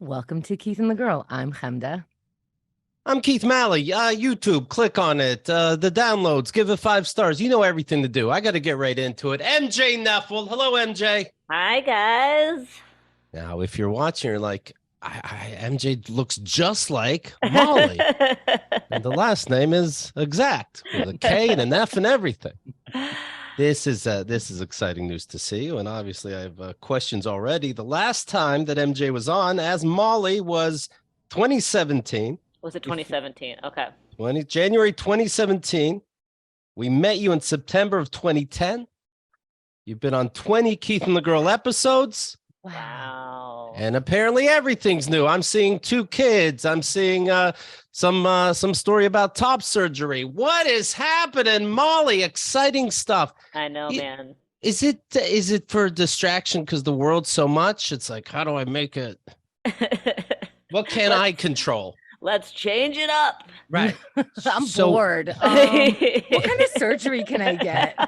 Welcome to Keith and the Girl. I'm Chemda. I'm Keith Malley. YouTube, click on it. The downloads, give it 5 stars. You know everything to do. I got to get right into it. MJ Knefel. Hello, MJ. Hi, guys. Now, if you're watching, you're like, MJ looks just like Molly. And the last name is exact with a K and an F and everything. This is exciting news to see. And obviously, I have questions already. The last time that MJ was on as Molly was 2017. Was it 2017? Okay. January 2017. We met you in September of 2010. You've been on 20 Keith and the Girl episodes. Wow. And apparently everything's new. I'm seeing 2 kids. I'm seeing some story about top surgery. What is happening, Molly? Exciting stuff. I know, man. Is it for distraction because the world's so much? It's like, how do I make it? What can I control? Let's change it up. Right. I'm bored. What kind of surgery can I get?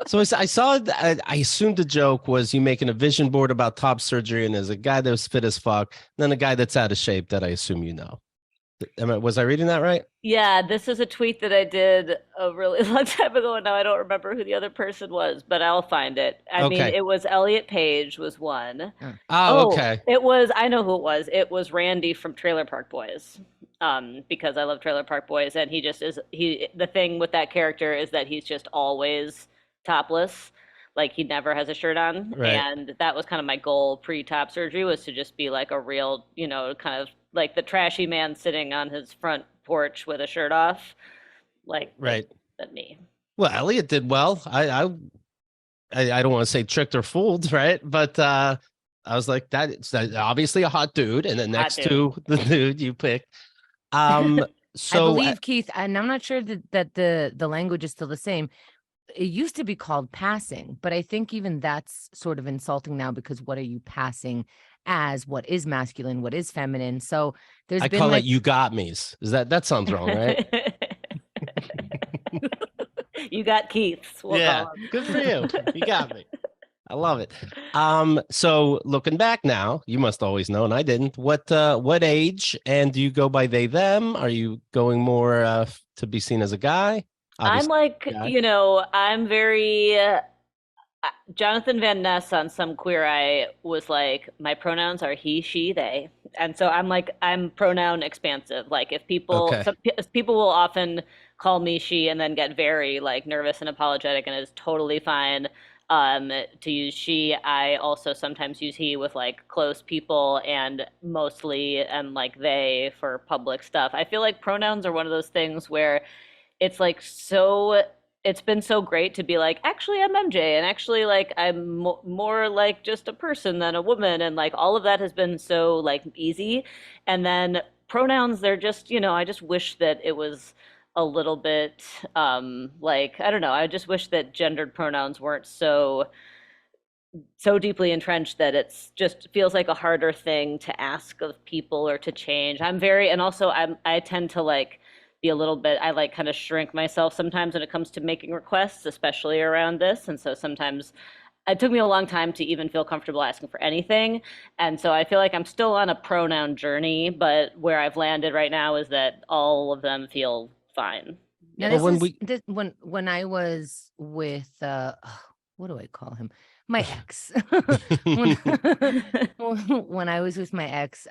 So I saw, I assumed the joke was you making a vision board about top surgery, and there's a guy that was fit as fuck, and then a guy that's out of shape that I assume you know. Was I reading that right? Yeah, this is a tweet that I did a really long time ago, and now I don't remember who the other person was, but I'll find it. I mean, it was Elliot Page was one. Oh, okay. I know who it was. It was Randy from Trailer Park Boys. Because I love Trailer Park Boys, and the thing with that character is that he's just always topless. Like, he never has a shirt on. Right. And that was kind of my goal pre-top surgery, was to just be like a real, kind of like the trashy man sitting on his front porch with a shirt off. Like me. Well, Elliot did well. I don't want to say tricked or fooled, right? But I was like, that's obviously a hot dude, and then next to the dude you picked. So I believe, Keith, and I'm not sure that the language is still the same. It used to be called passing, but I think even that's sort of insulting now, because what are you passing as? What is masculine? What is feminine? So I call it you got me's. That sounds wrong, right? You got Keith's. Yeah, good for you. You got me. I love it. So looking back now, you must always know, and I didn't. What age, and do you go by they, them? Are you going more to be seen as a guy? Obviously, I'm like, I'm very Jonathan Van Ness on Some Queer Eye was like, my pronouns are he, she, they. And so I'm pronoun expansive. Like, if people, people will often call me she and then get very like nervous and apologetic, and it's totally fine to use she. I also sometimes use he with like close people, and mostly am like they for public stuff. I feel like pronouns are one of those things where it's like it's been so great to be like, actually I'm MJ, and actually like I'm more like just a person than a woman, and like all of that has been so like easy. And then pronouns, they're just, I just wish that it was a little bit like, I don't know, I just wish that gendered pronouns weren't so deeply entrenched that it's just feels like a harder thing to ask of people or to change. And also I tend to like be a little bit, I like kind of shrink myself sometimes when it comes to making requests, especially around this. And so sometimes it took me a long time to even feel comfortable asking for anything. And so I feel like I'm still on a pronoun journey, but where I've landed right now is that all of them feel fine. Now, when I was with what do I call him? My ex. when I was with my ex,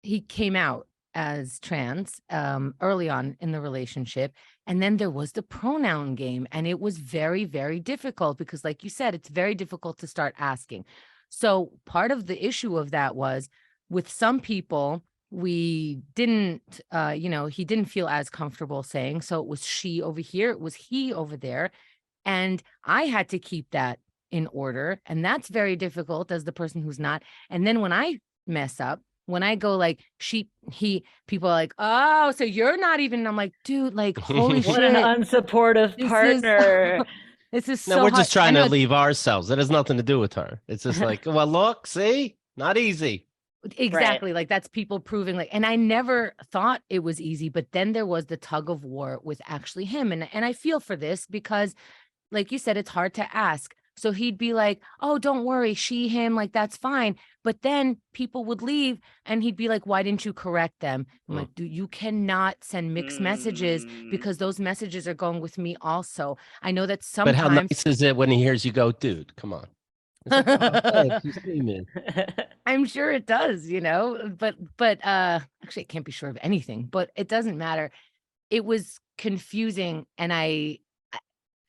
he came out as trans early on in the relationship, and then there was the pronoun game, and it was very, very difficult because, like you said, it's very difficult to start asking. So part of the issue of that was, with some people, we didn't he didn't feel as comfortable saying, so it was she over here, it was he over there, and I had to keep that in order, and that's very difficult as the person who's not. And then when I mess up, when I go like she, he, people are like, oh, so you're not even, I'm like, dude, like, holy shit. What an unsupportive partner. This is no, so we're just trying to hard. leave ourselves. It has nothing to do with her. It's just like, well, look, see, not easy. Exactly. Right. Like, that's people proving like, and I never thought it was easy, but then there was the tug of war with actually him. And I feel for this because, like you said, it's hard to ask. So he'd be like, oh, don't worry, she, him, like that's fine. But then people would leave and he'd be like, why didn't you correct them? I'm Mm. like, dude, you cannot send mixed messages Mm. because those messages are going with me also. I know that But how sometimes nice is it when he hears you go, dude, come on. It's like, oh, thanks, you see me. I'm sure it does, but actually I can't be sure of anything, but it doesn't matter. It was confusing and I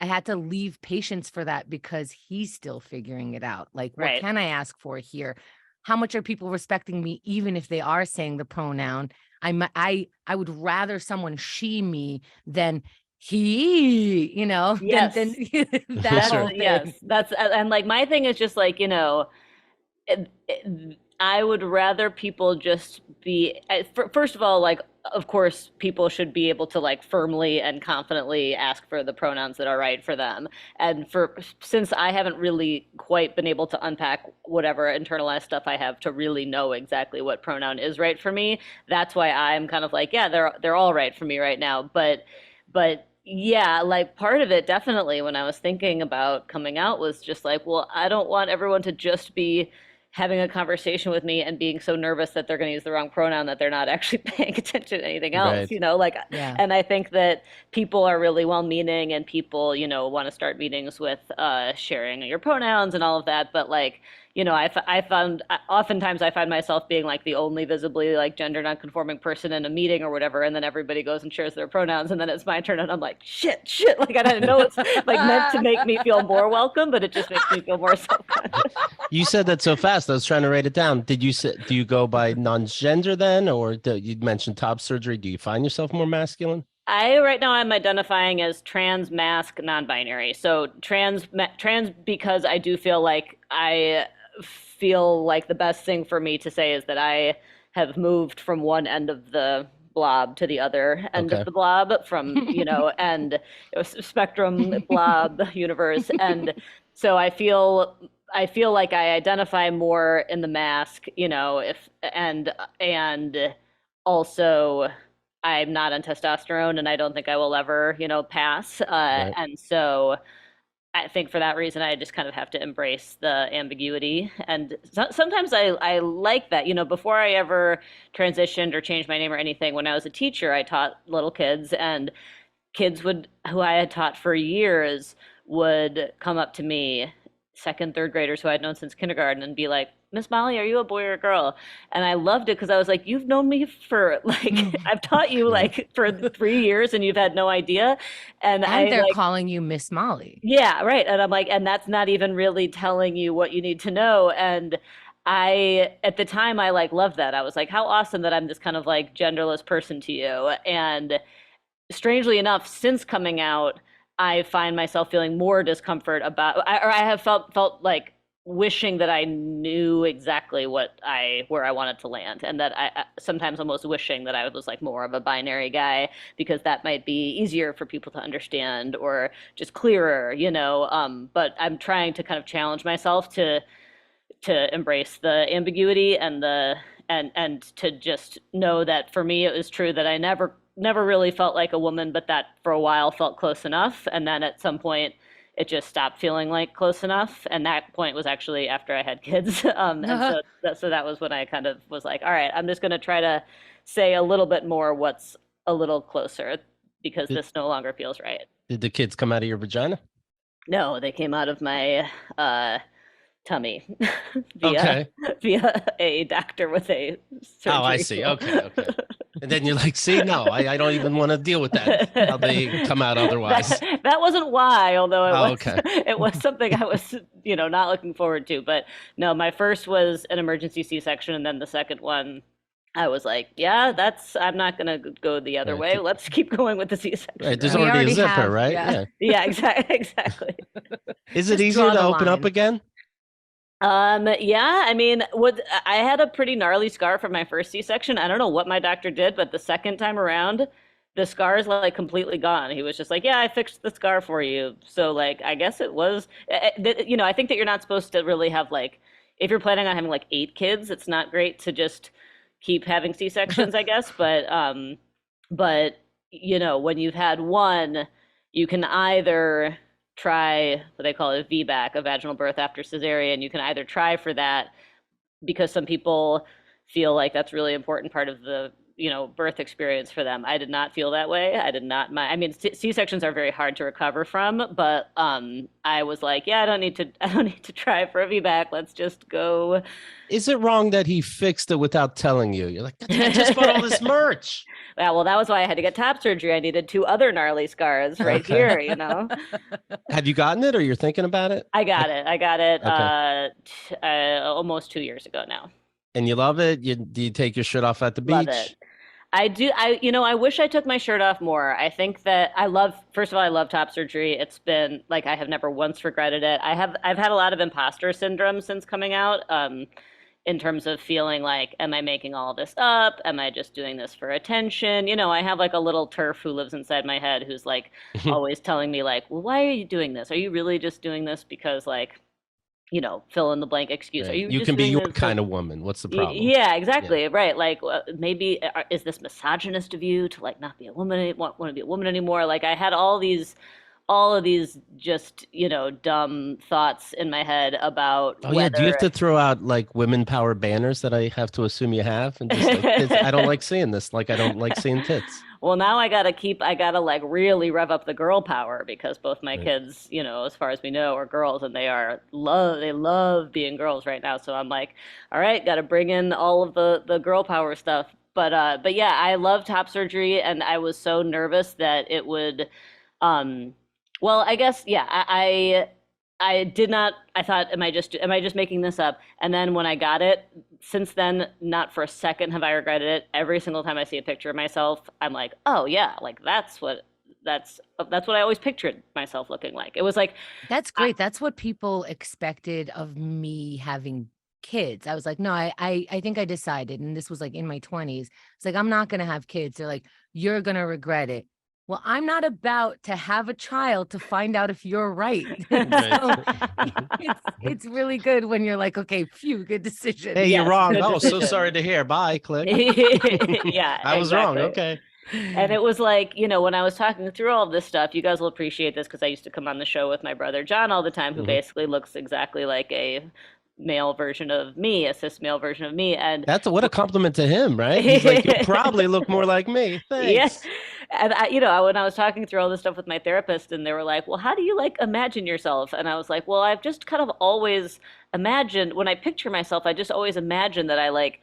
had to leave patience for that because he's still figuring it out. Like, what Right. can I ask for here? How much are people respecting me even if they are saying the pronoun? I would rather someone she me than he, than Yes. that That's Sure. whole yes. thing. That's and like my thing is just like, I would rather people just be, first of all, like, of course, people should be able to like firmly and confidently ask for the pronouns that are right for them. And since I haven't really quite been able to unpack whatever internalized stuff I have to really know exactly what pronoun is right for me, that's why I'm kind of like, yeah, they're all right for me right now. But yeah, like part of it definitely when I was thinking about coming out was just like, well, I don't want everyone to just be having a conversation with me and being so nervous that they're going to use the wrong pronoun that they're not actually paying attention to anything else, Right. like, Yeah. and I think that people are really well meaning and people, want to start meetings with sharing your pronouns and all of that. But like, I found oftentimes I find myself being like the only visibly like gender nonconforming person in a meeting or whatever, and then everybody goes and shares their pronouns, and then it's my turn, and I'm like, shit, like I didn't know it's like meant to make me feel more welcome, but it just makes me feel more self-conscious. You said that so fast. I was trying to write it down. Did you say, do you go by non-gender then? Or you mentioned top surgery. Do you find yourself more masculine? Right now I'm identifying as trans mask non-binary. So trans because I do feel like the best thing for me to say is that I have moved from one end of the blob to the other end of Okay. the blob from, and spectrum blob universe. And so I feel like I identify more in the mask, if and also I'm not on testosterone and I don't think I will ever, pass. Right. And so I think for that reason, I just kind of have to embrace the ambiguity. And sometimes I like that. Before I ever transitioned or changed my name or anything, when I was a teacher, I taught little kids, and who I had taught for years would come up to me, second, third graders who I'd known since kindergarten, and be like, Miss Molly, are you a boy or a girl? And I loved it because I was like, you've known me for like, I've taught you Right. like for 3 years and you've had no idea. And And I they're like, calling you Miss Molly. yeah, right. And I'm like, and that's not even really telling you what you need to know. And at the time, I like loved that. I was like, how awesome that I'm this kind of like genderless person to you. And strangely enough, since coming out, I find myself feeling more discomfort or I have felt like wishing that I knew exactly where I wanted to land, and that I sometimes almost wishing that I was like more of a binary guy because that might be easier for people to understand or just clearer, But I'm trying to kind of challenge myself to embrace the ambiguity and and to just know that for me it was true that I never really felt like a woman, but that for a while felt close enough, and then at some point it just stopped feeling like close enough, and that point was actually after I had kids. And so that was when I kind of was like, all right, I'm just going to try to say a little bit more what's a little closer because Did, this no longer feels right. did the kids come out of your vagina? No, they came out of my tummy via Okay. via a doctor with a Oh, I surgery see. tool. Okay. Okay. And then you're like, see, no, I don't even want to deal with that. How they come out otherwise. That wasn't why, although it Oh, was okay. it was something I was, not looking forward to. But no, my first was an emergency C-section, and then the second one, I was like, yeah, I'm not gonna go the other way. Right. Let's keep going with the C-section Right. There's route. We already a already zipper, have, right? yeah. Yeah. Yeah, exactly. Is it Just easier draw to the open up line. again? Yeah, I mean, I had a pretty gnarly scar from my first C-section. I don't know what my doctor did, but the second time around, the scar is like completely gone. He was just like, "Yeah, I fixed the scar for you." So like, I guess it was, I think that you're not supposed to really have like, if you're planning on having like 8 kids, it's not great to just keep having C-sections, I guess. But when you've had one, you can either try what they call a VBAC, a vaginal birth after cesarean. You can either try for that because some people feel like that's really important part of the birth experience for them. I did not feel that way. I did not mind. I mean, C-sections are very hard to recover from, but I was like, yeah, I don't need to try for a VBAC. Let's just go. Is it wrong that he fixed it without telling you? You're like, I just bought all this merch. Yeah, well, that was why I had to get top surgery. I needed 2 other gnarly scars right here, Have you gotten it, or you're thinking about it? I got it. I got it almost 2 years ago now. And you love it? Do you take your shirt off at the beach? Love it. I do. I wish I took my shirt off more. I think that first of all, I love top surgery. It's been like, I have never once regretted it. I've had a lot of imposter syndrome since coming out, in terms of feeling like, am I making all this up? Am I just doing this for attention? I have like a little turf who lives inside my head who's like always telling me like, well, why are you doing this? Are you really just doing this because like, fill in the blank excuse. Right. Are you You just can be doing your this kind of woman. What's the problem? Yeah, exactly. Yeah. Right. Like, maybe is this misogynist of you to like not be a woman, want to be a woman anymore? Like, I had all of these just dumb thoughts in my head about whether... yeah, do you have to throw out like women power banners that I have to assume you have, and just like, I don't like seeing this, like I don't like seeing tits? Well, now I gotta like really rev up the girl power, because both my kids, as far as we know, are girls, and they love being girls right now. So I'm like, all right, gotta bring in all of the girl power stuff. But yeah, I love top surgery, and I was so nervous that it would well, I guess, yeah, I did not, I thought, am I just making this up? And then when I got it, since then, not for a second have I regretted it. Every single time I see a picture of myself, I'm like, oh yeah, like that's what I always pictured myself looking like. It was like, that's great. That's what people expected of me having kids. I was like, no, I think I decided, and this was like in my 20s. It's like, I'm not going to have kids. They're like, you're going to regret it. Well, I'm not about to have a child to find out if you're right. So it's really good when you're like, okay, phew, good decision. Hey, yes, you're wrong. Oh, so sorry to hear. Bye, click. Yeah, I was wrong. Okay. And it was like, when I was talking through all of this stuff, you guys will appreciate this because I used to come on the show with my brother John all the time, who basically looks exactly like a male version of me, a cis male version of me. And that's what a compliment to him, right? He's like, you probably look more like me. Thanks. Yes. And when I was talking through all this stuff with my therapist, and they were like, well, how do you like imagine yourself? And I was like, well, I've just kind of always imagined, when I picture myself, I just always imagine that I like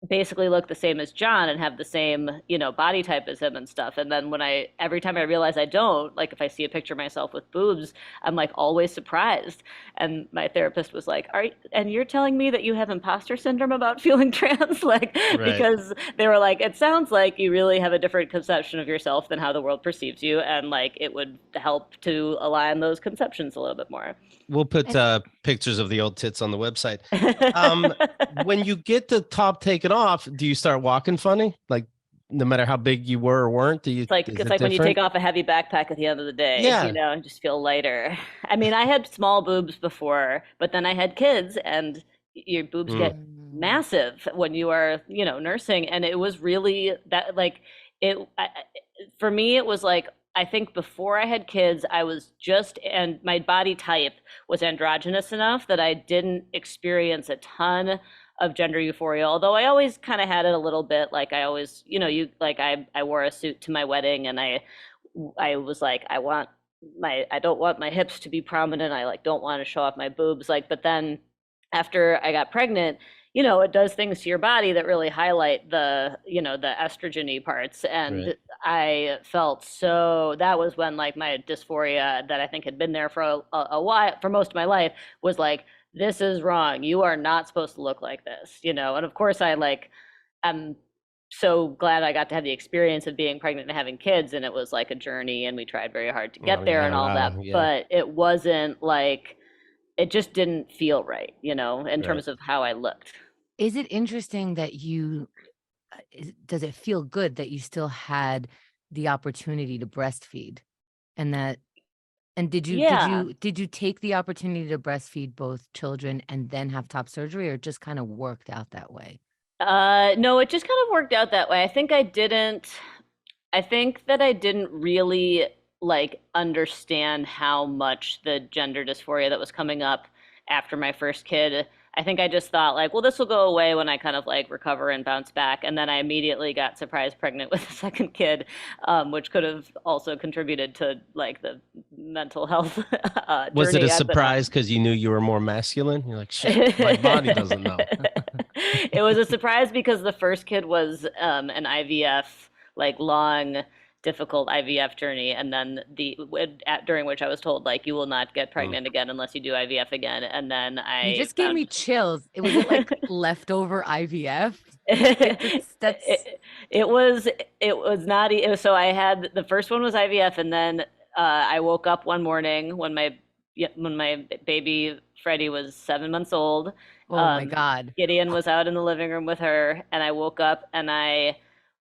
basically look the same as John and have the same, body type as him and stuff. And then every time I realize I don't, like if I see a picture of myself with boobs, I'm like always surprised. And my therapist was like, and you're telling me that you have imposter syndrome about feeling trans? Like, right. Because they were like, it sounds like you really have a different conception of yourself than how the world perceives you. And like, it would help to align those conceptions a little bit more. We'll put pictures of the old tits on the website. When you get the top taken off, do you start walking funny? Like, no matter how big you were or weren't, do you? It's like when you take off a heavy backpack at the end of the day. Yeah. And just feel lighter. I mean, I had small boobs before, but then I had kids, and your boobs get massive when you are, nursing, and it was really that like for me, it was like, I think before I had kids, and my body type was androgynous enough that I didn't experience a ton of gender euphoria, although I always kind of had it a little bit. Like I always, I wore a suit to my wedding, and I was like, I don't want my hips to be prominent. I like don't want to show off my boobs. Like, but then after I got pregnant, it does things to your body that really highlight the estrogen-y parts. And right. I felt that was when like my dysphoria that I think had been there for a while, for most of my life, was like, this is wrong. You are not supposed to look like this, And of course I'm so glad I got to have the experience of being pregnant and having kids. And it was like a journey, and we tried very hard to get there and all that, but it wasn't like, it just didn't feel right, in terms of how I looked. Is it interesting that does it feel good that you still had the opportunity to breastfeed, and did you take the opportunity to breastfeed both children and then have top surgery, or it just kind of worked out that way? No, it just kind of worked out that way. I think that I didn't really like understand how much the gender dysphoria that was coming up after my first kid. I think I just thought like, well, this will go away when I kind of like recover and bounce back. And then I immediately got surprise pregnant with a second kid, which could have also contributed to like the mental health Was it a journey I've been on. surprise because you knew you were more masculine? You're like, shit, my body doesn't know. It was a surprise because the first kid was an IVF, like long, difficult IVF journey, and then during which I was told like you will not get Mm. pregnant again unless you do IVF again, and then You I just gave found me chills. Was it like leftover IVF? Like that's it was not so I had the first one was IVF, and then I woke up one morning when my baby Freddie was 7 months old. oh my Um, God. Gideon was out in the living room with her, and I woke up and I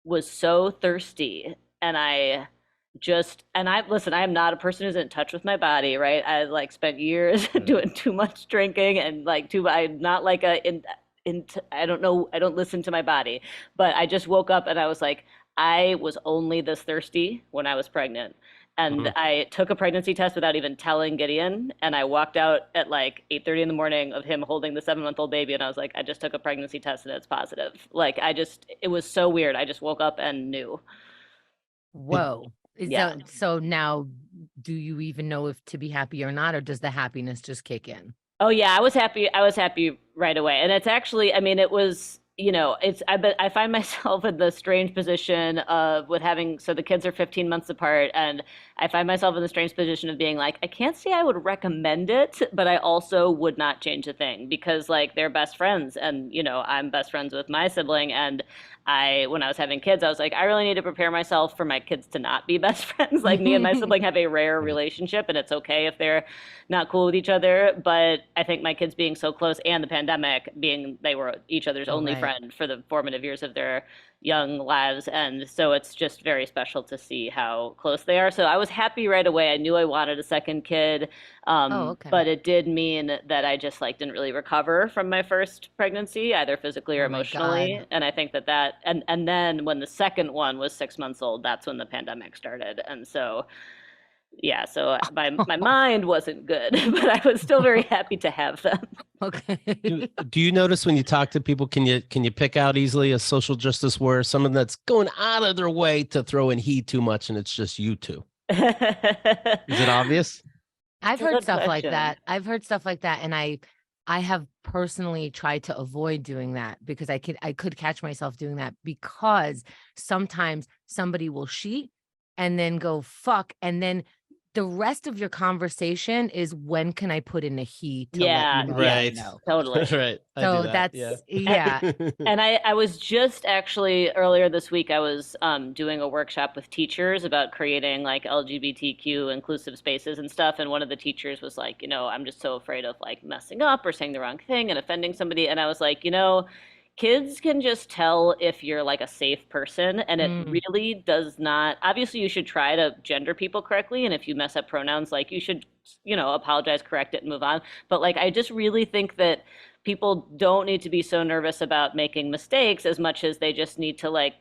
was so thirsty, and I listen, I am not a person who's in touch with my body, right? I like spent years doing too much drinking and like too I'm not like I don't know, I don't listen to my body. But I just woke up and I was like, I was only this thirsty when I was pregnant. And Mhm. I took a pregnancy test without even telling Gideon, and I walked out at like 8:30 in the morning of him holding the 7-month-old baby, and I was like, I just took a pregnancy test and it's positive. Like it was so weird. I just woke up and knew. It, Whoa. Yeah. So now do you even know if to be happy or not, or does the happiness just kick in? Oh yeah, I was happy. I was happy right away. And it's actually, I mean, it was, I find myself in the strange position of with having, so the kids are 15 months apart, and I find myself in the strange position of being like, I can't say I would recommend it, but I also would not change a thing because like they're best friends, and I'm best friends with my sibling, and when I was having kids, I was like, I really need to prepare myself for my kids to not be best friends. Like me and my sibling have a rare right. relationship, and it's okay if they're not cool with each other. But I think my kids being so close and the pandemic being they were each other's Oh, only right. friend for the formative years of their young lives. And so it's just very special to see how close they are. So I was happy right away. I knew I wanted a second kid. Oh, okay. But it did mean that I just like didn't really recover from my first pregnancy, either physically or Oh my God. emotionally. And I think and then when the second one was 6 months old, that's when the pandemic started. And so yeah, so my mind wasn't good, but I was still very happy to have them. Okay. Do you notice when you talk to people, can you pick out easily a social justice warrior, someone that's going out of their way to throw in he too much and it's just you two? Is it obvious? I've It's a heard good stuff like question. that. I've heard stuff like that, and I have personally tried to avoid doing that because I could catch myself doing that because sometimes somebody will cheat and then go fuck, and then the rest of your conversation is when can I put in a he to let you Yeah, know that I Right. know. totally. Right. I do So that. Yeah. that's yeah. And I was just actually earlier this week, I was doing a workshop with teachers about creating like LGBTQ inclusive spaces and stuff. And one of the teachers was like, I'm just so afraid of like messing up or saying the wrong thing and offending somebody. And I was like, kids can just tell if you're like a safe person. And it Mm. really does not, obviously, you should try to gender people correctly. And if you mess up pronouns, like you should, apologize, correct it, and move on. But like, I just really think that people don't need to be so nervous about making mistakes as much as they just need to like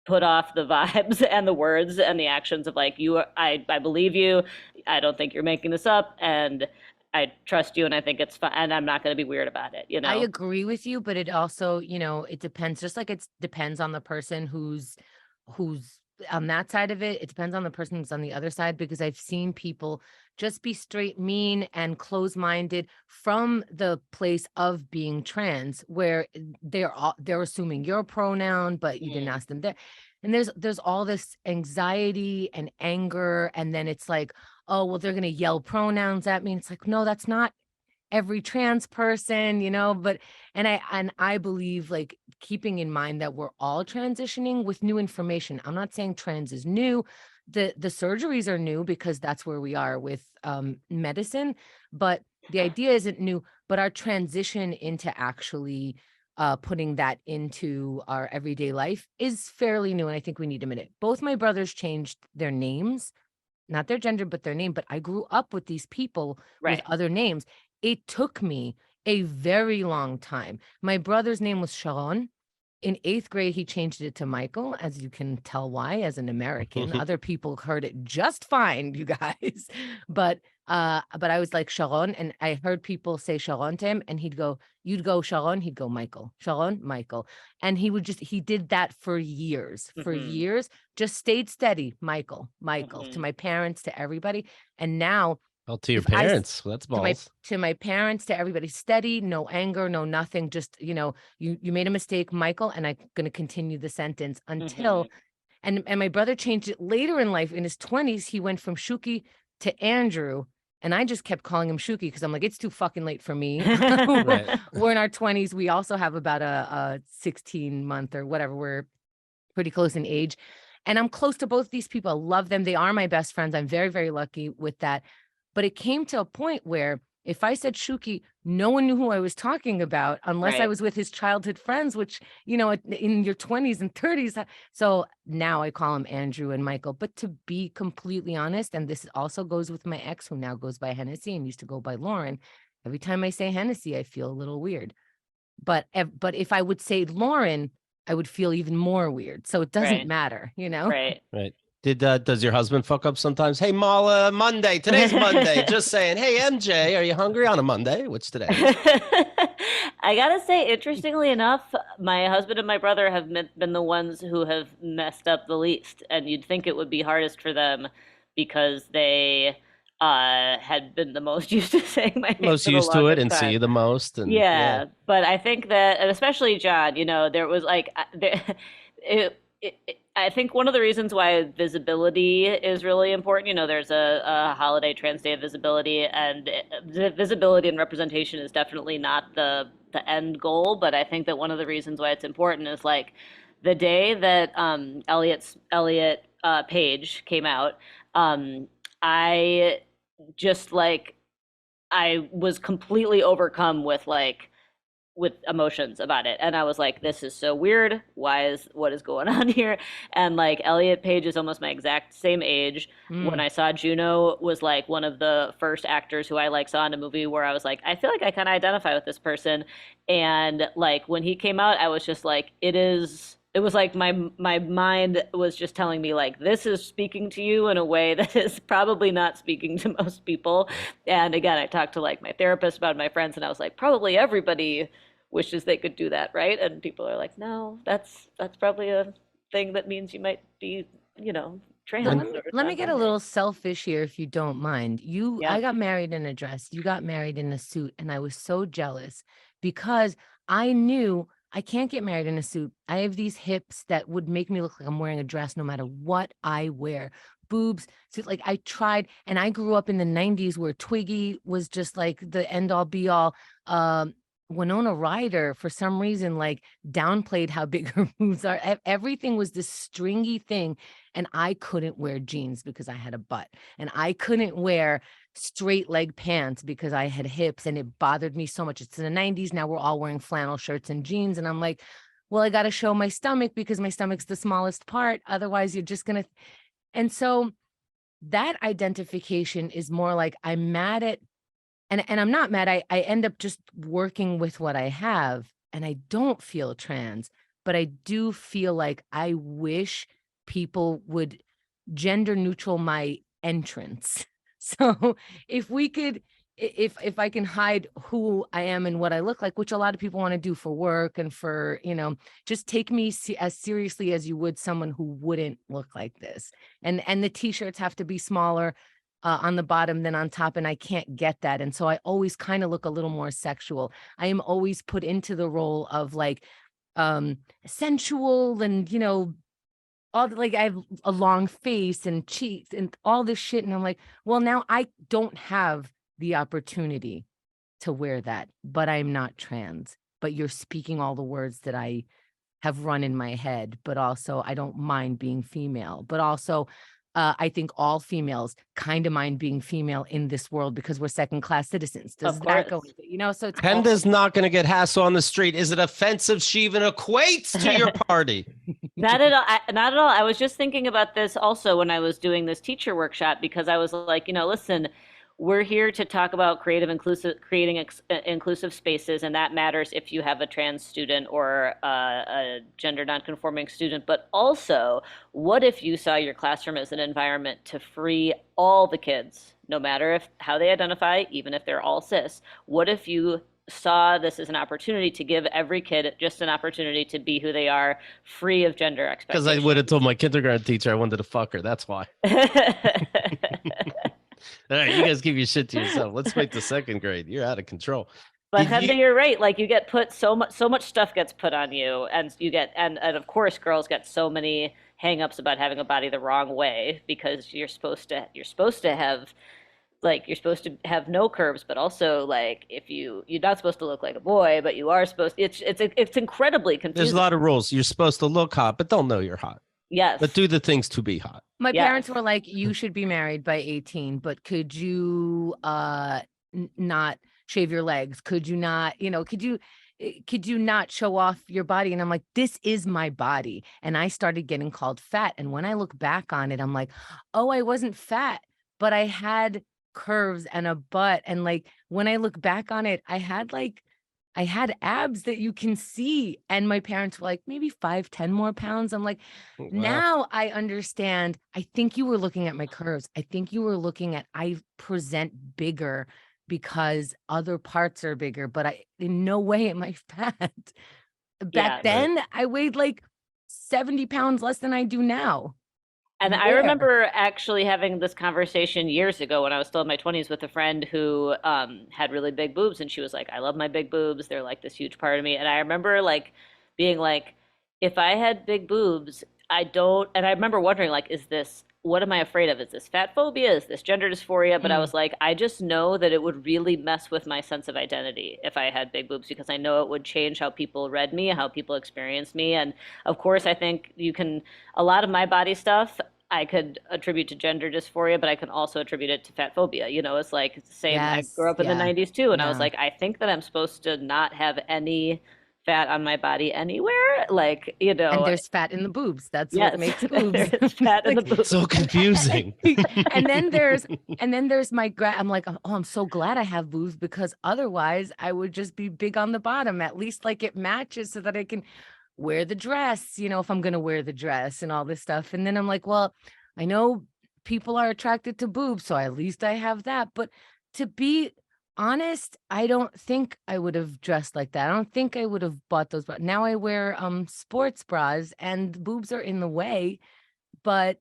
put off the vibes and the words and the actions of like I believe you, I don't think you're making this up, and I trust you, and I think it's fine, and I'm not going to be weird about it, I agree with you, but it also, it depends, just like it depends on the person who's on that side of it. It depends on the person who's on the other side because I've seen people just be straight mean and close-minded from the place of being trans, where they're assuming your pronoun, but you didn't Mm. ask them there. And there's all this anxiety and anger, and then it's like, oh, well, they're gonna yell pronouns at me. And it's like, no, that's not every trans person, but and I believe like keeping in mind that we're all transitioning with new information. I'm not saying trans is new. The surgeries are new because that's where we are with medicine, but the idea isn't new, but our transition into actually putting that into our everyday life is fairly new. And I think we need a minute. Both my brothers changed their names, not their gender, but their name. But I grew up with these people with Right. other names. It took me a very long time. My brother's name was Sharon. In 8th grade, he changed it to Michael, as you can tell why, as an American. Other people heard it just fine, you guys. But I was like, Sharon, and I heard people say Sharon to him, and you'd go, Sharon, he'd go, Michael, Sharon, Michael. And he did that for Hmm. years, just stayed steady, Michael, Michael, to Hmm. my parents, to everybody. And now, Well, to your if I parents, well, that's balls. to my parents, to everybody, steady, no anger, no nothing, just, you made a mistake, Michael, and I'm going to continue the sentence Hmm. until, and my brother changed it later in life. In his 20s, he went from Shuki to Andrew, and I just kept calling him Shuki because I'm like, it's too fucking late for me. Right. We're in our 20s. We also have about a 16-month or whatever. We're pretty close in age. And I'm close to both these people. I love them. They are my best friends. I'm very, very lucky with that. But it came to a point where if I said Shuki, no one knew who I was talking about unless I Right. was with his childhood friends, which, in your 20s and 30s. So now I call him Andrew and Michael. But to be completely honest, and this also goes with my ex, who now goes by Hennessy and used to go by Lauren, every time I say Hennessy, I feel a little weird. But if I would say Lauren, I would feel even more weird. So it doesn't Right. matter, you know? Right. Right. Does your husband fuck up sometimes? Hey, Mala, Monday. Today's Monday. Just saying. Hey, MJ, are you hungry on a Monday? Which today is? I gotta say, interestingly enough, my husband and my brother have been the ones who have messed up the least, and you'd think it would be hardest for them because they had been the most used to saying my name Most for the used to it longest and see time. you the most. And yeah. Yeah, but I think that, and especially John, there was like, I think one of the reasons why visibility is really important, there's a holiday Trans Day of Visibility, and visibility and representation is definitely not the end goal, but I think that one of the reasons why it's important is like the day that Elliot Page came out, I just like I was completely overcome with emotions about it. And I was like, this is so weird. What is going on here? And like Elliot Page is almost my exact same age. When Mm. I saw Juno was like one of the first actors who I like saw in a movie where I was like, I feel like I kind of identify with this person. And like when he came out, I was just like, it was like my mind was just telling me like this is speaking to you in a way that is probably not speaking to most people. Right. And again, I talked to like my therapist about my friends, and I was like, probably everybody wishes they could do that, right? And people are like, no, that's probably a thing that means you might be, So trans or let me get a non-binary. little selfish here, if you don't mind. Yeah. I got married in a dress. You got married in a suit, and I was so jealous because I knew I can't get married in a suit. I have these hips that would make me look like I'm wearing a dress no matter what I wear. Boobs, so like I tried, and I grew up in the 90s where Twiggy was just like the end all be all. Winona Ryder, for some reason, like downplayed how big her boobs are. Everything was this stringy thing, and I couldn't wear jeans because I had a butt, and I couldn't wear straight leg pants because I had hips, and it bothered me so much. It's in the 90s. Now we're all wearing flannel shirts and jeans. And I'm like, well, I got to show my stomach because my stomach's the smallest part. Otherwise, you're just going to. And so that identification is more like I'm mad at, and I'm not mad. I end up just working with what I have, and I don't feel trans, but I do feel like I wish people would gender neutral my entrance. So if we could, if I can hide who I am and what I look like, which a lot of people want to do for work and for, just take me as seriously as you would someone who wouldn't look like this. And the t-shirts have to be smaller on the bottom than on top, and I can't get that. And so I always kind of look a little more sexual. I am always put into the role of like sensual and like I have a long face and cheeks and all this shit. And I'm like, well, now I don't have the opportunity to wear that, but I'm not trans. But you're speaking all the words that I have run in my head, but also I don't mind being female. But also, I think all females kind of mind being female in this world because we're second class citizens. Of Does that go course. with it? So it's all Kenda's not going to get hassled on the street. Is it offensive? She even equates to your party. Not at all. Not at all. I was just thinking about this also when I was doing this teacher workshop because I was like, listen, we're here to talk about creating inclusive spaces, and that matters if you have a trans student or a gender nonconforming student. But also, what if you saw your classroom as an environment to free all the kids, no matter if how they identify, even if they're all cis? What if you saw this as an opportunity to give every kid just an opportunity to be who they are, free of gender Because I expectations? would have told my kindergarten teacher I wanted to fuck her. That's why. All right, you guys keep your shit to yourself. Let's wait to second grade. You're out of control. But Did Henda, you? you're right. Like you get put so much stuff gets put on you, and you get and of course girls get so many hangups about having a body the wrong way because you're supposed to have like you're supposed to have no curves, but also like if you're not supposed to look like a boy, but you are supposed. It's incredibly There's a confusing. lot of rules. You're supposed to look hot, but don't know you're hot. Yes. But do the things to be hot. My Yes. parents were like, you should be married by 18, but could you not shave your legs? Could you not, could you not show off your body? And I'm like, this is my body. And I started getting called fat. And when I look back on it, I'm like, oh, I wasn't fat, but I had curves and a butt. And like when I look back on it, I had abs that you can see. And my parents were like, maybe 5, 10 more pounds. I'm like, Wow. now I understand. I think you were looking at my curves. I think you were looking at, I present bigger because other parts are bigger, but in no way am I fat. Back Yeah. then, I weighed like 70 pounds less than I do now. And I Where? remember actually having this conversation years ago when I was still in my 20s with a friend who had really big boobs, and she was like, "I love my big boobs. They're like this huge part of me." And I remember like being like, if I had big boobs, I don't. And I remember wondering like, is this what am I afraid of? Is this fat phobia? Is this gender dysphoria? But I was like, I just know that it would really mess with my sense of identity if I had big boobs because I know it would change how people read me, how people experience me. And of course, I think you can, a lot of my body stuff I could attribute to gender dysphoria, but I can also attribute it to fat phobia. It's like it's the same. I Yes. grew up in the Yeah. 90s too, and I was Yeah. like, I think that I'm supposed to not have any fat on my body anywhere. Like, And there's fat in the boobs. That's what yes, makes boobs. there's fat in the Like, boobs. So confusing. and then there's I'm like, oh, I'm so glad I have boobs because otherwise I would just be big on the bottom. At least like it matches so that I can wear the dress, if I'm going to wear the dress and all this stuff. And then I'm like, well, I know people are attracted to boobs, so at least I have that. But to be honest, I don't think I would have dressed like that. I don't think I would have bought those. But now I wear sports bras and boobs are in the way, but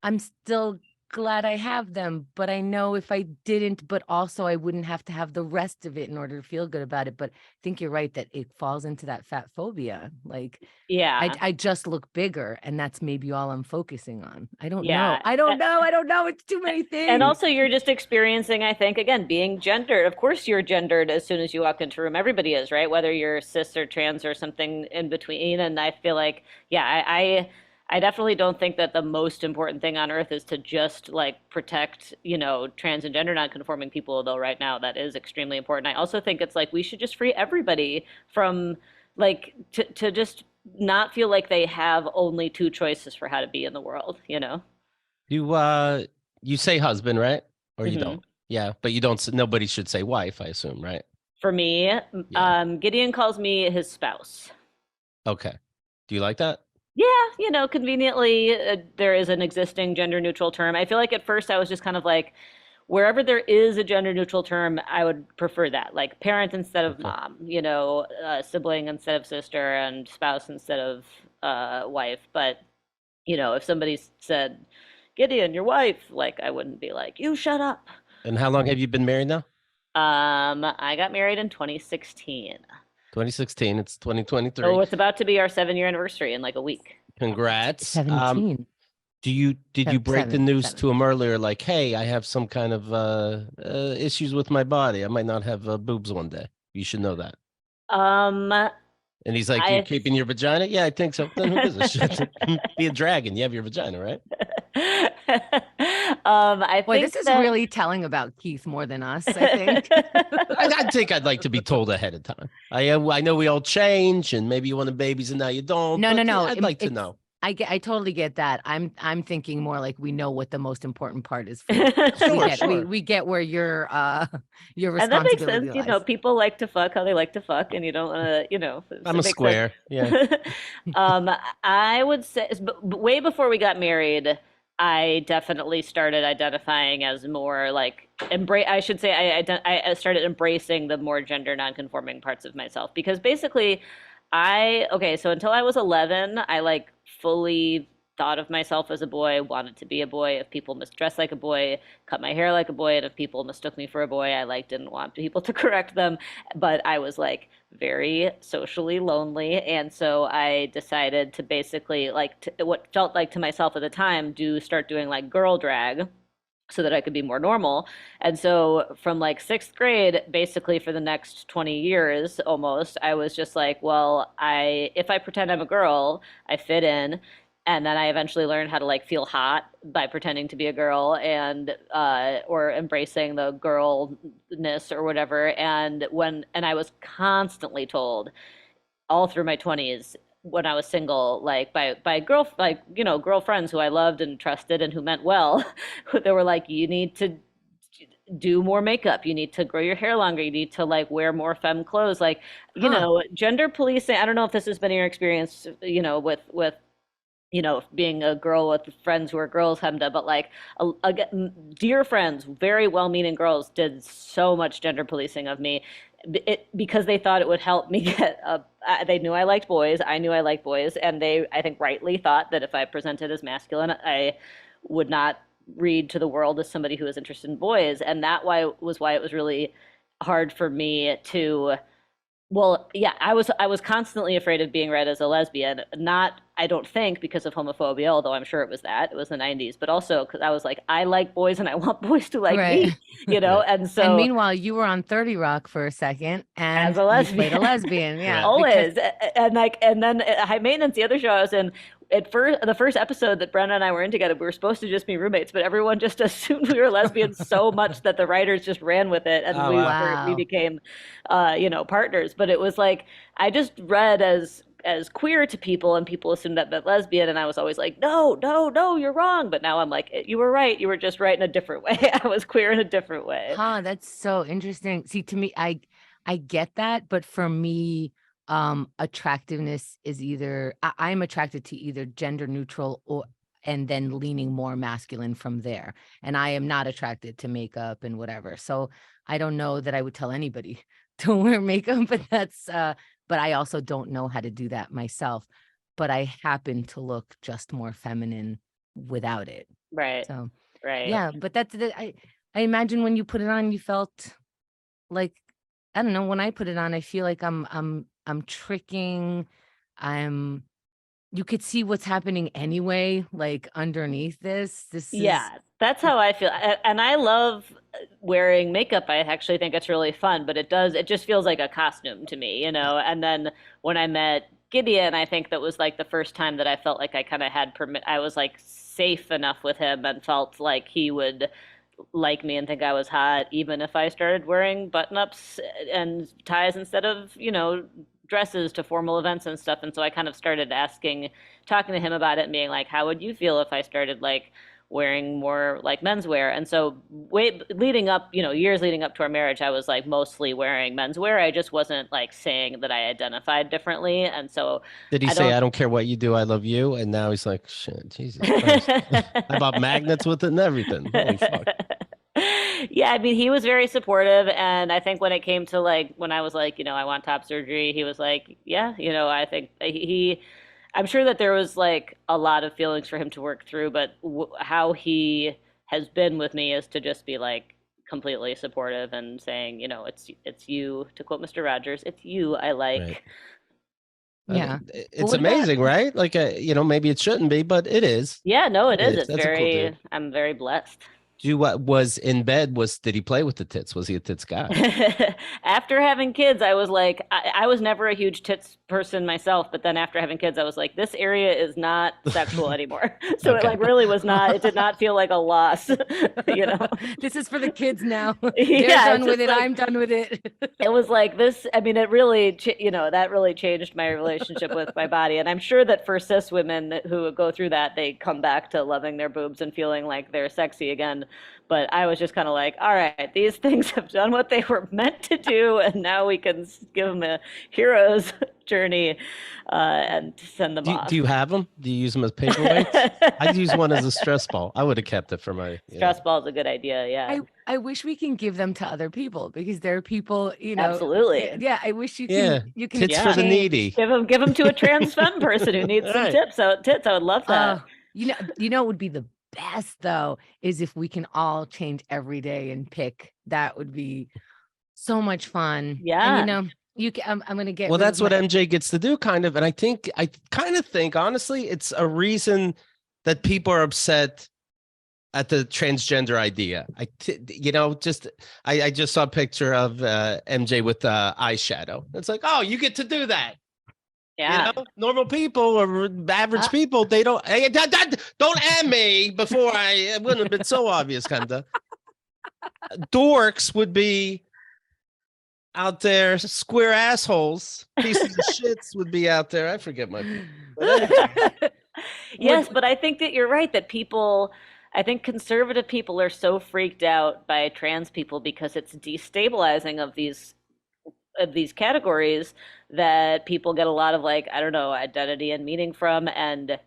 I'm still glad I have them. But I know if I didn't, but also I wouldn't have to have the rest of it in order to feel good about it. But I think you're right that it falls into that fat phobia. Like Yeah, I just look bigger, and that's maybe all I'm focusing on. I don't know. yeah. I don't know. I don't know. It's too many things. And also, you're just experiencing, I think, again, being gendered. Of course, you're gendered as soon as you walk into a room. Everybody is, right? Whether you're cis or trans or something in between. And I feel like, yeah, I definitely don't think that the most important thing on earth is to just like protect, trans and gender nonconforming people, though right now that is extremely important. I also think it's like we should just free everybody from like to just not feel like they have only two choices for how to be in the world. You say husband, right? Or you Mhm. don't? Yeah, but you don't. Nobody should say wife, I assume, right? For me, Yeah. Gideon calls me his spouse. Okay. Do you like that? Yeah, conveniently, there is an existing gender neutral term. I feel like at first I was just kind of like, wherever there is a gender neutral term, I would prefer that. Like parent instead of Okay. mom, sibling instead of sister, and spouse instead of wife. But, if somebody said, Gideon, your wife, like I wouldn't be like, you shut up. And how long have you been married now? I got married in 2016. 2016. It's 2023. So it's about to be our 7-year anniversary in like a week. Congrats. 17. Did you break the Seven, news seven. to him earlier? Like, hey, I have some kind of issues with my body. I might not have boobs one day. You should know that. Um, And he's like, I- you're keeping your vagina? Yeah, I think so. Then who gives a shit? Be a dragon. You have your vagina, right? I Boy, think this is that- really telling about Keith more than us, I think. I think I'd like to be told ahead of time. I know we all change, and maybe you wanted babies and now you don't. No, but no, no. I'd like to know. I totally get that. I'm thinking more like we know what the most important part is for you. Sure, sure. We get where your And that makes responsibility sense. You know, lies. people like to fuck how they like to fuck, and you don't want to, you know, so I'm it a makes sense. square. Yeah. Um, I would say, but way before we got married, I definitely started identifying as more like embrace. I should say I started embracing the more gender nonconforming parts of myself because basically, okay, so until I was 11, I like fully thought of myself as a boy, wanted to be a boy. If people misdressed like a boy, cut my hair like a boy, and if people mistook me for a boy, I like didn't want people to correct them. But I was like very socially lonely, and so I decided to basically what felt like to myself at the time do start doing like girl drag so that I could be more normal. And so from like sixth grade, basically for the next 20 years almost, I was just like, well, if I pretend I'm a girl, I fit in. And then I eventually learned how to like feel hot by pretending to be a girl and or embracing the girlness or whatever. And I was constantly told all through my 20s when I was single, like girlfriends who I loved and trusted and who meant well, they were like, you need to do more makeup, you need to grow your hair longer, you need to like wear more femme clothes, like, Huh. gender policing. I don't know if this has been your experience, with being a girl with friends who are girls, Hemda, but like dear friends, very well-meaning girls did so much gender policing of me because they thought it would help me get they knew I liked boys, I knew I liked boys, and they, I think, rightly thought that if I presented as masculine, I would not read to the world as somebody who was interested in boys. And why it was really hard for me to, well, yeah, I was constantly afraid of being read as a lesbian. Not, I don't think because of homophobia, although I'm sure it was that. It was the 90s, but also because I was like, I like boys and I want boys to like Right. me, you know? Right. And And so meanwhile, you were on 30 Rock for a second as and a you played a lesbian, lesbian. Yeah, Right. because always. And like, and then High Maintenance, the other show I was in, at first, the first episode that Brenna and I were in together, we were supposed to just be roommates, but everyone just assumed we were lesbians so much that the writers just ran with it, and Oh we wow. were we wow. became, partners. But it was like I just read as queer to people, and people assumed that meant lesbian, and I was always like, no, no, no, you're wrong. But now I'm like, you were right. You were just right in a different way. I was queer in a different way. Huh, that's so interesting. See, to me, I get that, but for me, attractiveness is either I'm attracted to either gender neutral or and then leaning more masculine from there. And I am not attracted to makeup and whatever. So I don't know that I would tell anybody to wear makeup, but but I also don't know how to do that myself. But I happen to look just more feminine without it. Right, So right. yeah, but I imagine when you put it on, you felt like, I don't know, when I put it on, I feel like I'm tricking. I'm You could see what's happening anyway, like underneath this. This is Yeah, that's how I feel. And I love wearing makeup. I actually think it's really fun, but it just feels like a costume to me, you know? And then when I met Gideon, I think that was like the first time that I felt like I kind of had I was like safe enough with him and felt like he would like me and think I was hot, even if I started wearing button-ups and ties instead of, dresses to formal events and stuff. And so I kind of started talking to him about it and being like, how would you feel if I started like wearing more like menswear? And so leading up, years leading up to our marriage, I was like mostly wearing menswear. I just wasn't like saying that I identified differently. And so Did he I say, don't. "I don't care what you do, I love you"? And now he's like, "Shit, Jesus Christ! I bought magnets with it and everything. Holy fuck!" Yeah, I mean, he was very supportive, and I think when it came to like when I was like, I want top surgery, he was like, yeah, I think I'm sure that there was like a lot of feelings for him to work through, but how he has been with me is to just be like completely supportive and saying, it's you, to quote Mr. Rogers, it's you I Right. like. I mean, yeah. But it's what about amazing, right? Like, maybe it shouldn't be, but it is. Yeah, no, it It is. is. It's That's a cool dude. I'm very blessed. do what was in bed? Did he play with the tits? Was he a tits guy? After having kids, I was like, I was never a huge tits person myself, but then after having kids, I was like, this area is not sexual anymore. So it like really was not, it did not feel like a loss, you know? This is for the kids now. They're Yeah, done with it. like, I'm done with it. it was like this. I mean, it really, you know, that really changed my relationship with my body. And I'm sure that for cis women who go through that, they come back to loving their boobs and feeling like they're sexy again. But I was just kind of like, all right, these things have done what they were meant to do, and now we can give them a hero's journey and send them off. Do you have them? Do you use them as paperweights? I'd use one as a stress ball. I would have kept it for my stress ball is a good idea. Yeah. I wish we can give them to other people because there are people, you know. Absolutely. Yeah, I wish you can. You can tits for the needy. Give them to a trans femme person who needs some tits. I would love that. You know, it would be the best though is if we can all change every day and pick. That would be so much fun. Yeah. And, you know, I'm gonna get. Well, that's what MJ gets to do, kind of, and I kind of think, honestly, it's a reason that people are upset at the transgender idea. I just saw a picture of MJ with eyeshadow. It's like, oh, you get to do that. Yeah. You know, normal people or average people, they don't. Hey, don't add me before it wouldn't have been so obvious, kind of. Dorks would be out there, square assholes, pieces of shits would be out there. I forget my. Yes, but I think that you're right that I think conservative people are so freaked out by trans people because it's destabilizing of these categories that people get a lot of like, I don't know, identity and meaning from. And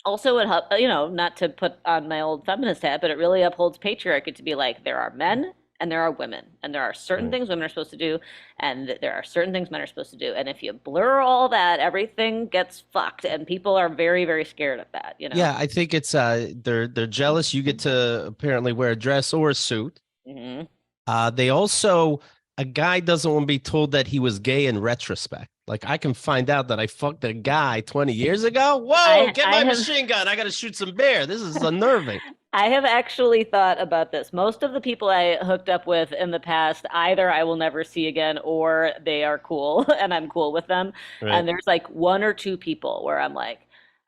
also it helps, you know, not to put on my old feminist hat, but it really upholds patriarchy to be like, there are men and there are women, and there are certain things women are supposed to do, and there are certain things men are supposed to do. And if you blur all that, everything gets fucked, and people are very, very scared of that, you know? Yeah, I think it's they're jealous. You get to apparently wear a dress or a suit. Mm-hmm. They also, a guy doesn't want to be told that he was gay in retrospect. Like, I can find out that I fucked a guy 20 years ago. Whoa, get my machine gun. I got to shoot some bear. This is unnerving. I have actually thought about this. Most of the people I hooked up with in the past, either I will never see again or they are cool and I'm cool with them. Right. And there's like one or two people where I'm like,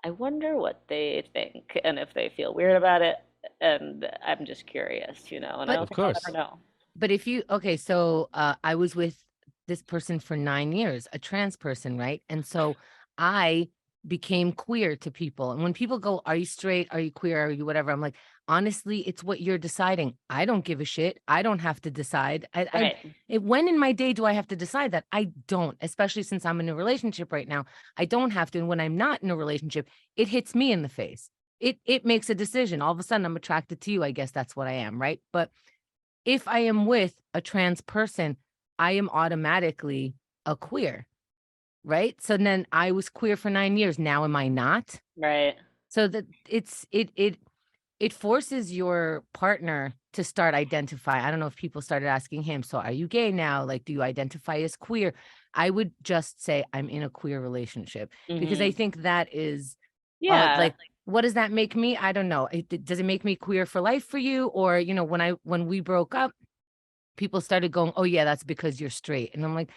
I wonder what they think and if they feel weird about it. And I'm just curious, you know, and I don't think I'll ever know. But if you, okay, so I was with this person for 9 years, a trans person, right? And so I became queer to people. And when people go, are you straight? Are you queer? Are you whatever? I'm like, honestly, it's what you're deciding. I don't give a shit. I don't have to decide. When in my day do I have to decide that? I don't, especially since I'm in a relationship right now. I don't have to. And when I'm not in a relationship, it hits me in the face. It makes a decision. All of a sudden, I'm attracted to you. I guess that's what I am, right? But if I am with a trans person, I am automatically a queer, right? So then I was queer for 9 years. Now am I not? Right. So that it forces your partner to start identify. I don't know if people started asking him, so are you gay now? Like, do you identify as queer? I would just say I'm in a queer relationship because I think that is like, what does that make me? I don't know. Does it make me queer for life for you? Or, you know, when we broke up, people started going, oh yeah, that's because you're straight. And I'm like,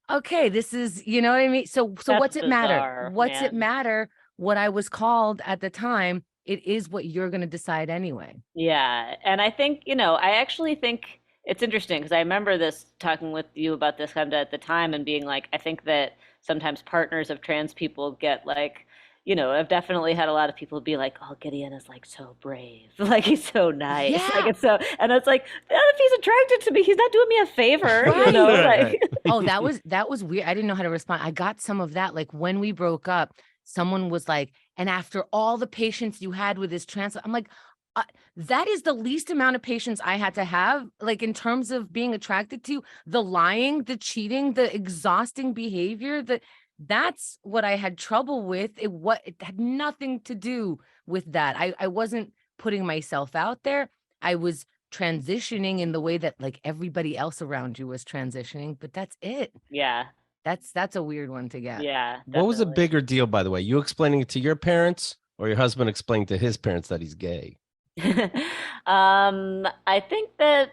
okay, this is, you know what I mean? So what's it matter? What's it matter what I was called at the time? It is what you're going to decide anyway. Yeah. And I think, you know, I actually think it's interesting because I remember talking with you about this kind of at the time and being like, I think that sometimes partners of trans people get like, you know, I've definitely had a lot of people be like, oh, Gideon is like so brave. Like he's so nice. Yeah. Like it's so, and it's like, if he's attracted to me, he's not doing me a favor. Right. You know, like. Oh, that was weird. I didn't know how to respond. I got some of that. Like when we broke up, someone was like, and after all the patience you had with this trans, I'm like, that is the least amount of patience I had to have, like in terms of being attracted to the lying, the cheating, the exhausting behavior, that's what I had trouble with. It had nothing to do with that. I wasn't putting myself out there. I was transitioning in the way that like everybody else around you was transitioning, but that's it. Yeah. That's a weird one to get. Yeah. Definitely. What was a bigger deal, by the way? You explaining it to your parents or your husband explaining to his parents that he's gay? I think that,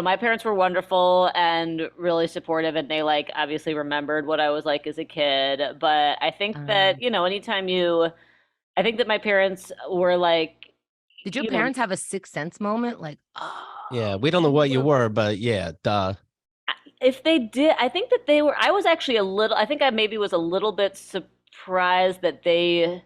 my parents were wonderful and really supportive, and they like obviously remembered what I was like as a kid. But I think that, Um, I think that my parents were like, did your parents have a sixth sense moment? Like, Yeah, oh, we don't know what you were, but yeah, duh. if they did, I think that I was actually I think I maybe was a little bit surprised that that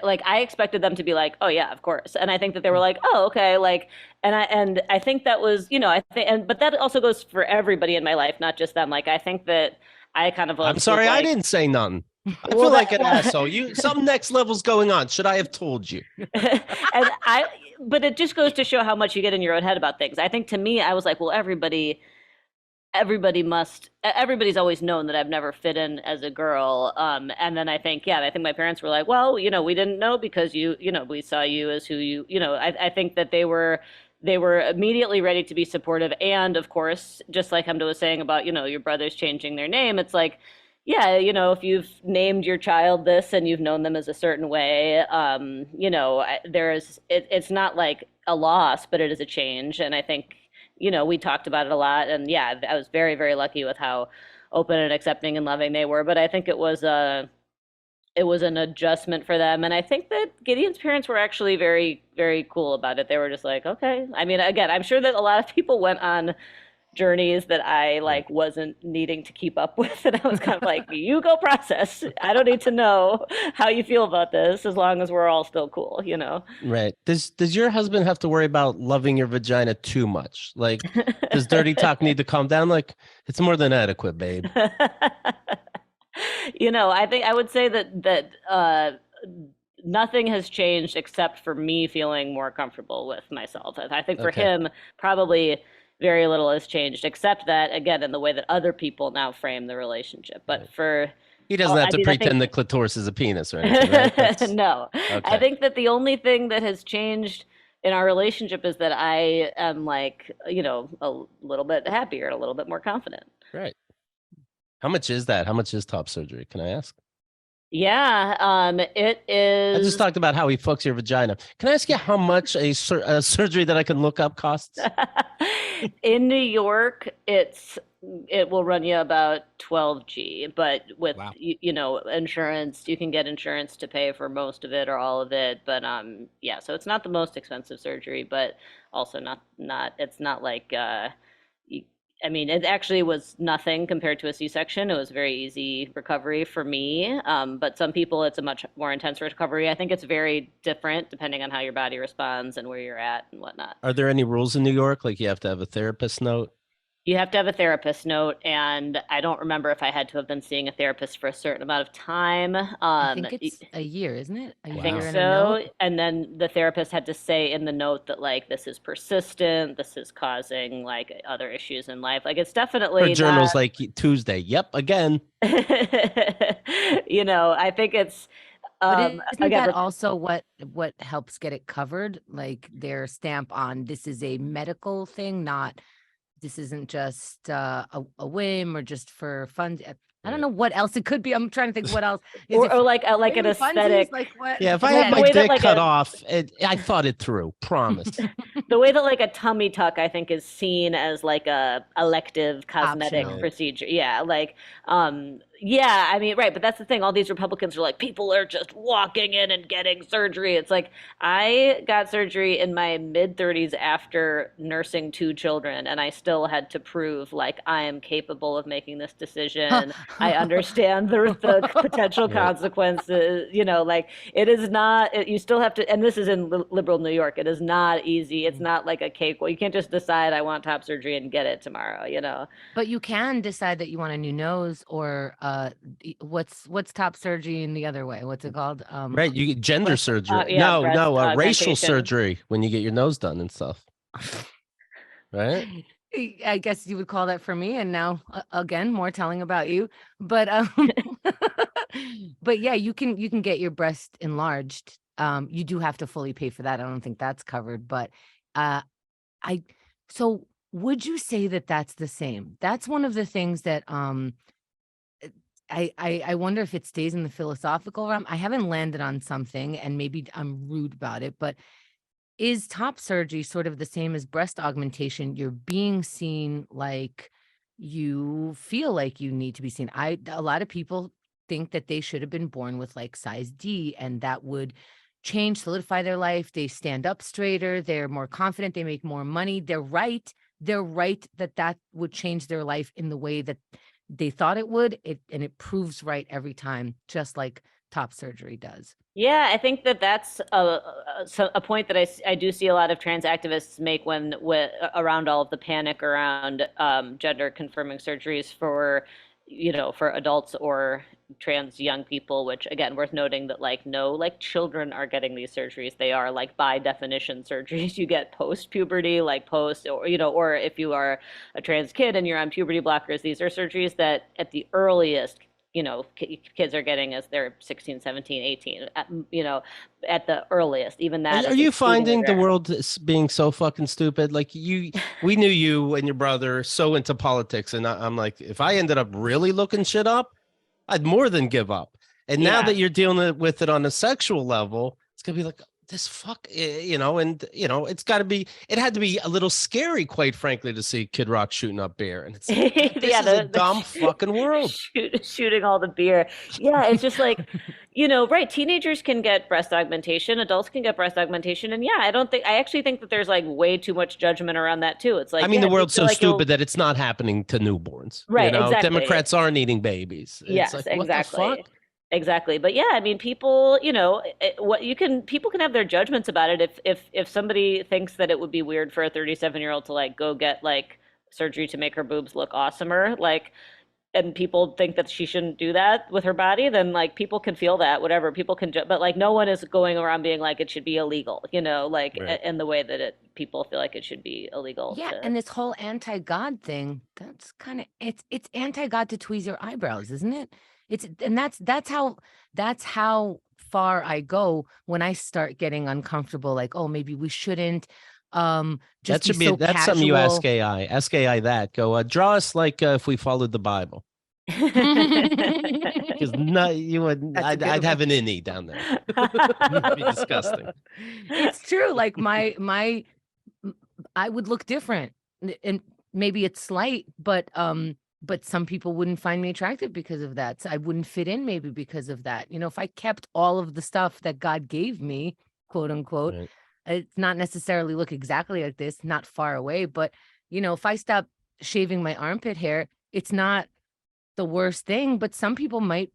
like I expected them to be like, oh yeah, of course. And I think that they were like, oh, okay. Like, and I think that was, I think, but that also goes for everybody in my life, not just them. Like, I think that I kind of I'm was sorry, I like, didn't say nothing. I well, feel like an asshole. Some next level's going on. Should I have told you? and but it just goes to show how much you get in your own head about things. I think to me, I was like, well, everybody's always known that I've never fit in as a girl. And then I think my parents were like, well, we didn't know because we saw you as who I think that they were immediately ready to be supportive. And of course, just like Hamda was saying about, your brothers changing their name, it's like, yeah, if you've named your child this and you've known them as a certain way, it's not like a loss, but it is a change. And I think, we talked about it a lot. And yeah, I was very, very lucky with how open and accepting and loving they were. But I think it was an adjustment for them. And I think that Gideon's parents were actually very, very cool about it. They were just like, okay. I mean, again, I'm sure that a lot of people went on journeys that I Right. like wasn't needing to keep up with. And I was kind of like, you go process. I don't need to know how you feel about this as long as we're all still cool. Right. Does your husband have to worry about loving your vagina too much? Like, does dirty talk need to calm down? Like, it's more than adequate, babe. I think I would say that nothing has changed except for me feeling more comfortable with myself. I think for Okay. him, probably very little has changed, except that again in the way that other people now frame the relationship. But Right. for He doesn't have I to mean, I think pretend the clitoris is a penis or anything, right? That's no, I okay. think that the only thing that has changed in our relationship is that I am like, a little bit happier and a little bit more confident. Right. How much is that? How much is top surgery? Can I ask? Yeah, it I just is. talked about how he fucks your vagina. Can I ask you how much a surgery that I can look up costs? In New York, it will run you about 12G, but with Wow. insurance, you can get insurance to pay for most of it or all of it. But yeah, so it's not the most expensive surgery, but also not it's not like you, I mean, it actually was nothing compared to a C-section. It was very easy recovery for me. But some people, it's a much more intense recovery. I think it's very different depending on how your body responds and where you're at and whatnot. Are there any rules in New York? Like you have to have a therapist note? You have to have a therapist note, and I don't remember if I had to have been seeing a therapist for a certain amount of time. I think it's a year, isn't it? A I think year Wow. and a note. so. And then the therapist had to say in the note that like this is persistent, this is causing like other issues in life. Like it's Her definitely not. journal's like Tuesday. Yep, again. I think it's But isn't again. that also what helps get it covered? Like their stamp on this is a medical thing, not this isn't just a whim or just for fun. I don't Right. know what else it could be. I'm trying to think what else is or, it or for like an maybe funsies? aesthetic. Like what? Yeah, if I had Yeah, my the way that dick like cut a off, I thought it through. Promise. the way that like a tummy tuck I think is seen as like a elective cosmetic Optional. Right. procedure. Yeah, like yeah, I mean, right, but that's the thing. All these Republicans are like, people are just walking in and getting surgery. It's like I got surgery in my mid 30s after nursing two children, and I still had to prove like I am capable of making this decision. I understand the potential Right. consequences. Like it is not. You still have to, and this is in liberal New York. It is not easy. It's not like a cake. Well, you can't just decide I want top surgery and get it tomorrow. But you can decide that you want a new nose or what's top surgery in the other way? What's it called? Right. You get gender Breast, surgery. yeah, No, breast no, racial augmentation. surgery when you get your nose done and stuff. Right. I guess you would call that for me, and now again, more telling about you. But but yeah, you can get your breast enlarged. You do have to fully pay for that. I don't think that's covered, but uh I so would you say that that's the same? That's one of the things that I wonder if it stays in the philosophical realm. I haven't landed on something, and maybe I'm rude about it, but is top surgery sort of the same as breast augmentation? You're being seen like you feel like you need to be seen. A lot of people think that they should have been born with like size D, and that would change, solidify their life. They stand up straighter, they're more confident, they make more money. They're right. They're right that that would change their life in the way that they thought it would. And it proves right every time, just like top surgery does. Yeah, I think that that's a point that I do see a lot of trans activists make around all of the panic around gender confirming surgeries for, for adults or trans young people, which again, worth noting that like no like children are getting these surgeries. They are like by definition surgeries you get post puberty, like post or or if you are a trans kid and you're on puberty blockers, these are surgeries that at the earliest kids are getting as they're 16, 17, 18, at the earliest. Even that Are is you excluding finding the rare. world being so fucking stupid? Like we knew you and your brother so into politics, and I'm like, if I ended up really looking shit up, I'd more than give up. And now Yeah. that you're dealing with it on a sexual level, it's gonna be like this and it's got to be. It had to be a little scary, quite frankly, to see Kid Rock shooting up beer, and it's like, God, this Yeah, is a dumb fucking world. shooting all the beer. Yeah, it's just like, right. Teenagers can get breast augmentation, adults can get breast augmentation, and yeah, I actually think that there's like way too much judgment around that too. It's I like, mean, yeah, the if you world's feel so like you'll, stupid that it's not happening to newborns. right, exactly. Democrats aren't eating babies. It's Yes, like, what the fuck? exactly. Exactly. But yeah, I mean, people, people can have their judgments about it. If somebody thinks that it would be weird for a 37-year-old to like go get like surgery to make her boobs look awesomer, like, and people think that she shouldn't do that with her body, then like people can feel that, whatever. People can, but like no one is going around being like it should be illegal, like Right. in the way that people feel like it should be illegal Yeah, to. and this whole anti-God thing, that's kind of it's anti-God to tweeze your eyebrows, isn't it? It's and that's how far I go when I start getting uncomfortable, like, oh, maybe we shouldn't That just be should be so that's something you ask casual. AI. Ask AI that. Go draw us like if we followed the Bible. Because no, you wouldn't. That's a I'd good have one. an innie down there. It'd be disgusting. It's true. Like I would look different. And maybe it's slight, but some people wouldn't find me attractive because of that. So I wouldn't fit in maybe because of that. If I kept all of the stuff that God gave me, quote unquote, Right. it's not necessarily look exactly like this, not far away, but if I stop shaving my armpit hair, it's not the worst thing, but some people might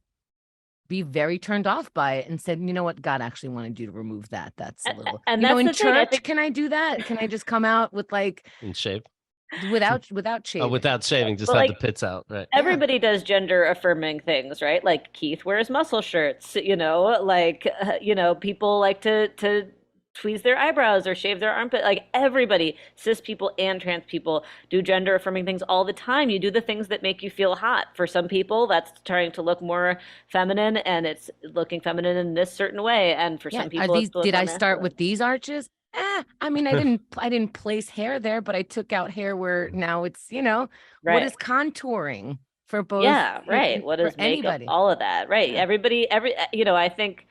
be very turned off by it and said, you know what, God actually wanted you to remove that. That's a little, And that's in the thing. I church, think, can I do that? Can I just come out with like In shape. without Oh, shaving? without shaving, just but have the like pits out. Right. Yeah. everybody does gender affirming things, right? Like Keith wears muscle shirts, like people like to tweeze their eyebrows or shave their armpit. Like everybody, cis people and trans people do gender affirming things all the time. You do the things that make you feel hot. For some people, that's trying to look more feminine and it's looking feminine in this certain way. And for Yeah. some Are people, these, it's to look did more I start masculine. with these arches? I mean, I didn't place hair there, but I took out hair where now it's, what Right. is contouring for both Yeah, right. What for is makeup? anybody? All of that, right? Yeah. I think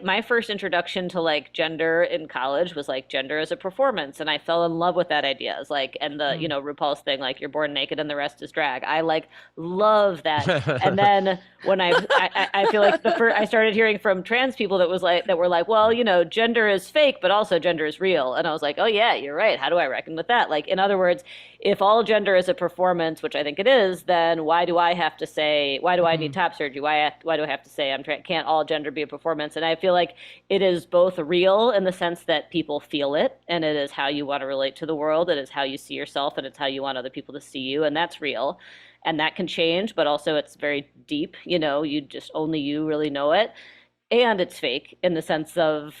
my first introduction to like gender in college was like gender as a performance, and I fell in love with that idea. It's like, and the, Mm. RuPaul's thing, like you're born naked and the rest is drag. I like love that. And then when I feel like the first I started hearing from trans people that were like, well, gender is fake, but also gender is real. And I was like, oh yeah, you're right. How do I reckon with that? Like, in other words, if all gender is a performance, which I think it is, then why do I have to say, why do I need Mhm. top surgery? Why do I have to say can't all gender be a performance? And I feel like it is both real in the sense that people feel it, and it is how you want to relate to the world. It is how you see yourself, and it's how you want other people to see you, and that's real. And that can change, but also it's very deep. You just only you really know it, and it's fake in the sense of,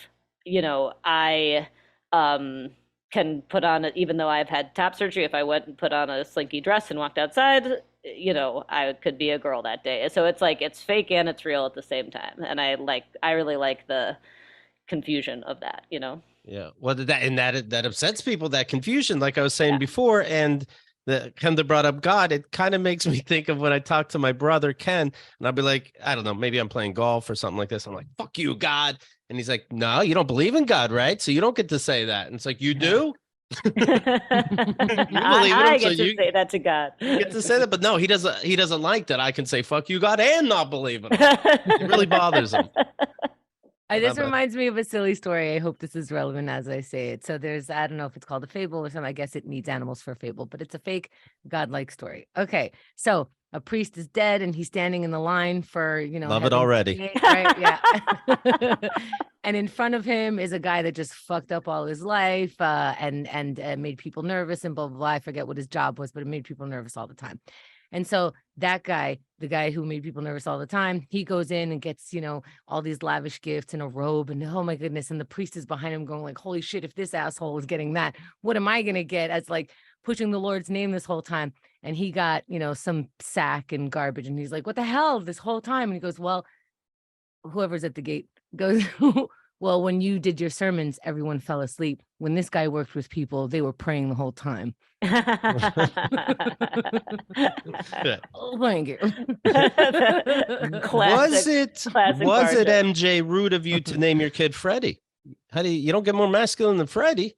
I um can put on it even though I've had top surgery. If I went and put on a slinky dress and walked outside, I could be a girl that day. So it's like it's fake and it's real at the same time. And I really like the confusion of that. Yeah. Well, that upsets people, that confusion, like I was saying Yeah. before. And that Kenda brought up God, it kind of makes me think of when I talk to my brother Ken, and I'll be like, I don't know, maybe I'm playing golf or something like this. I'm like, fuck you, God. And he's like, no, you don't believe in God, right? So you don't get to say that. And it's like, you do? You believe in I him, so get to you say that to God. get to say that. But no, he doesn't like that I can say fuck you, God, and not believe in him. It really bothers him. This reminds me of a silly story. I hope this is relevant as I say it. So there's, I don't know if it's called a fable or something. I guess it needs animals for a fable, but it's a fake godlike story. Okay. So a priest is dead and he's standing in the line for, Love it already. Right? Yeah. And in front of him is a guy that just fucked up all his life and made people nervous and blah, blah, blah. I forget what his job was, but it made people nervous all the time. And so that guy, the guy who made people nervous all the time, he goes in and gets, all these lavish gifts and a robe and oh my goodness. And the priest is behind him going like, holy shit, if this asshole is getting that, what am I going to get? As like pushing the Lord's name this whole time. And he got, some sack and garbage. And he's like, what the hell this whole time? And he goes, well, whoever's at the gate goes, well, when you did your sermons, everyone fell asleep. When this guy worked with people, they were praying the whole time. Oh, thank you. Was it MJ rude of you to name your kid Freddie? You don't get more masculine than Freddie?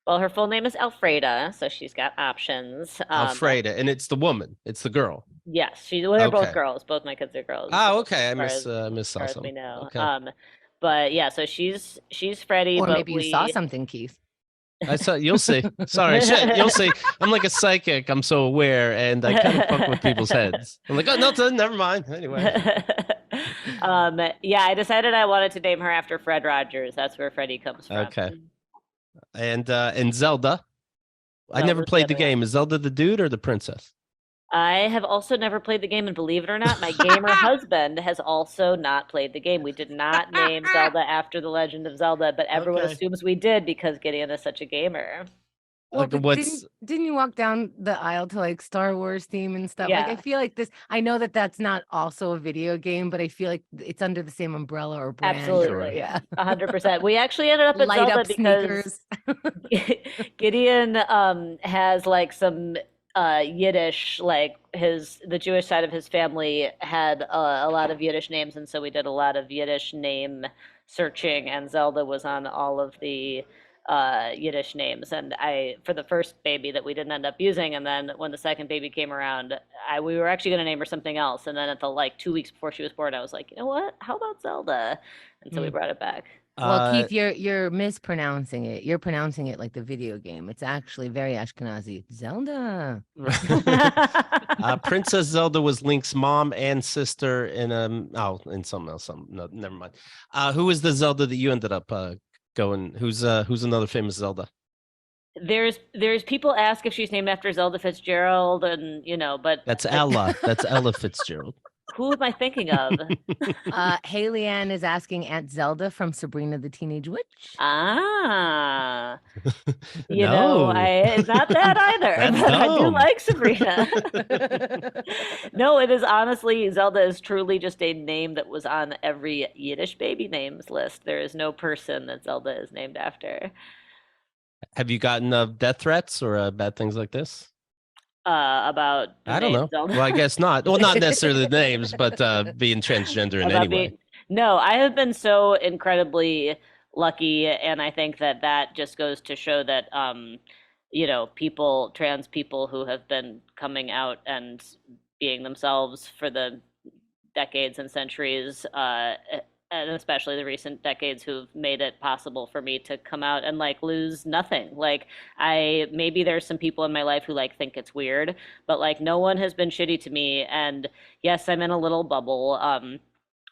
Well, her full name is Alfreda, so she's got options. Alfreda, and it's the woman. It's the girl. Yes, they're both girls. Both my kids are girls. Oh, okay. I miss as far as we know. Okay. But yeah, so she's Freddie. Or but maybe you saw something, Keith. I saw. You'll see. Sorry, shit. You'll see. I'm like a psychic. I'm so aware, and I kind of fuck with people's heads. I'm like, oh no, never mind. Anyway. Yeah, I decided I wanted to name her after Fred Rogers. That's where Freddie comes from. Okay. And Zelda. I never played the game. Is Zelda the dude or the princess? I have also never played the game, and believe it or not, my gamer husband has also not played the game. We did not name Zelda after The Legend of Zelda, but everyone assumes we did because Gideon is such a gamer. Well, didn't you walk down the aisle to like Star Wars theme and stuff? Yeah. Like I feel like this. I know that that's not also a video game, but I feel like it's under the same umbrella or brand. Absolutely, yeah, 100%. We actually ended up at light Zelda up because Gideon has like some Yiddish, like the Jewish side of his family had a lot of Yiddish names, and so we did a lot of Yiddish name searching, and Zelda was on all of the Yiddish names. And for the first baby that we didn't end up using, and then when the second baby came around, we were actually going to name her something else, and then at the 2 weeks before she was born, I was like, you know what? How about Zelda? And so we brought it back. Well, Keith, you're mispronouncing it. You're pronouncing it like the video game. It's actually very Ashkenazi. Zelda. Princess Zelda was Link's mom and sister in something else. No, never mind. Who is the Zelda that you ended up going? Who's another famous Zelda? There's people ask if she's named after Zelda Fitzgerald, and but that's Ella. That's Ella Fitzgerald. Who am I thinking of? Haley Ann is asking Aunt Zelda from Sabrina the Teenage Witch. Ah, it's not that either. But I do like Sabrina. No, it is honestly, Zelda is truly just a name that was on every Yiddish baby names list. There is no person that Zelda is named after. Have you gotten death threats or bad things like this? About I don't know. Zelda? Well, I guess not. Well, not necessarily the names, but being transgender in any way. No, I have been so incredibly lucky, and I think that just goes to show that trans people who have been coming out and being themselves for the decades and centuries, and especially the recent decades, who've made it possible for me to come out and lose nothing. Maybe there's some people in my life who think it's weird, but no one has been shitty to me. And yes, I'm in a little bubble.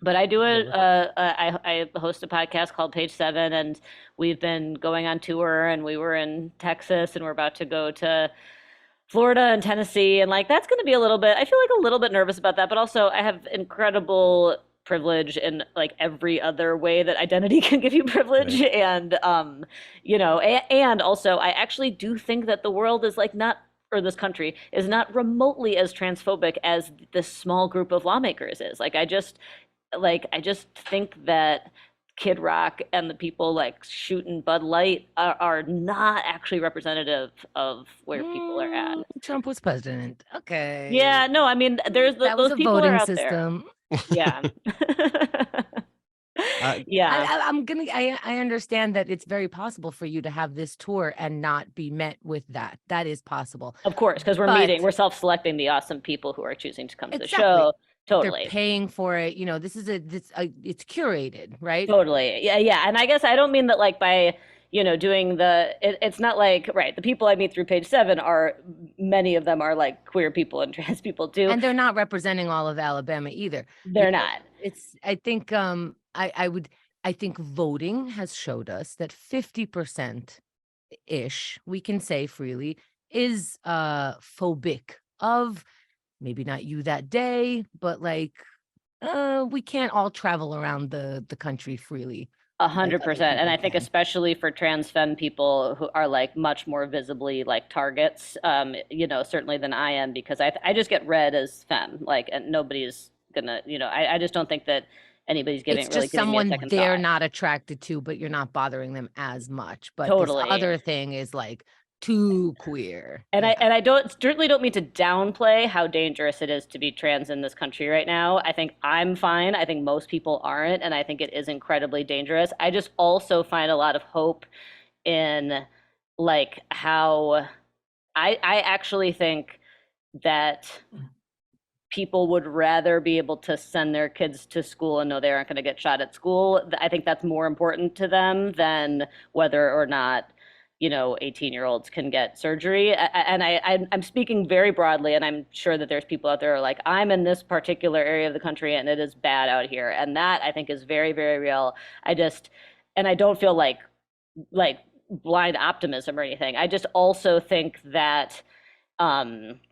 But I do it. I host a podcast called Page 7, and we've been going on tour, and we were in Texas, and we're about to go to Florida and Tennessee, and that's going to be a little bit. I feel a little bit nervous about that, but also I have incredible privilege in every other way that identity can give you privilege. Right. And and also I actually do think that the world is this country is not remotely as transphobic as this small group of lawmakers is. I just think that Kid Rock and the people like shooting Bud Light are not actually representative of where people are at. Trump was president. Okay. Yeah, no, I mean, That was those a people are voting out there. system. Yeah. Uh, Yeah, I understand that it's very possible for you to have this tour and not be met with that. That is possible. of course, because But we're self-selecting the awesome people who are choosing to come to the exactly. show. They're Totally. paying for it. You know, it's curated, right? Totally. Yeah, yeah. And I guess I don't mean that like by, doing it's not like, right, the people I meet through page 7 are, many of them are like queer people and trans people too. And they're not representing all of Alabama either. You They're know, not. I think voting has showed us that 50% ish, we can say freely, is phobic of maybe not you that day, but like we can't all travel around the country freely like other 100%. And people I think can. especially for trans femme people who are like much more visibly like targets, certainly than I am, because I just get read as femme, like, and nobody's gonna, I just don't think that anybody's It's really just giving me a someone second they're thought. not attracted to, but you're not bothering them as much. But this Totally. other thing is like too queer. And Yeah. I don't certainly don't mean to downplay how dangerous it is to be trans in this country right now. I think I'm fine. I think most people aren't, and I think it is incredibly dangerous. I just also find a lot of hope in like how I actually think that people would rather be able to send their kids to school and know they aren't going to get shot at school. I think that's more important to them than whether or not 18-year-olds can get surgery. And I'm speaking very broadly, and I'm sure that there's people out there who are like, I'm in this particular area of the country and it is bad out here, and that I think is very, very real. And I don't feel like blind optimism or anything. I just also think that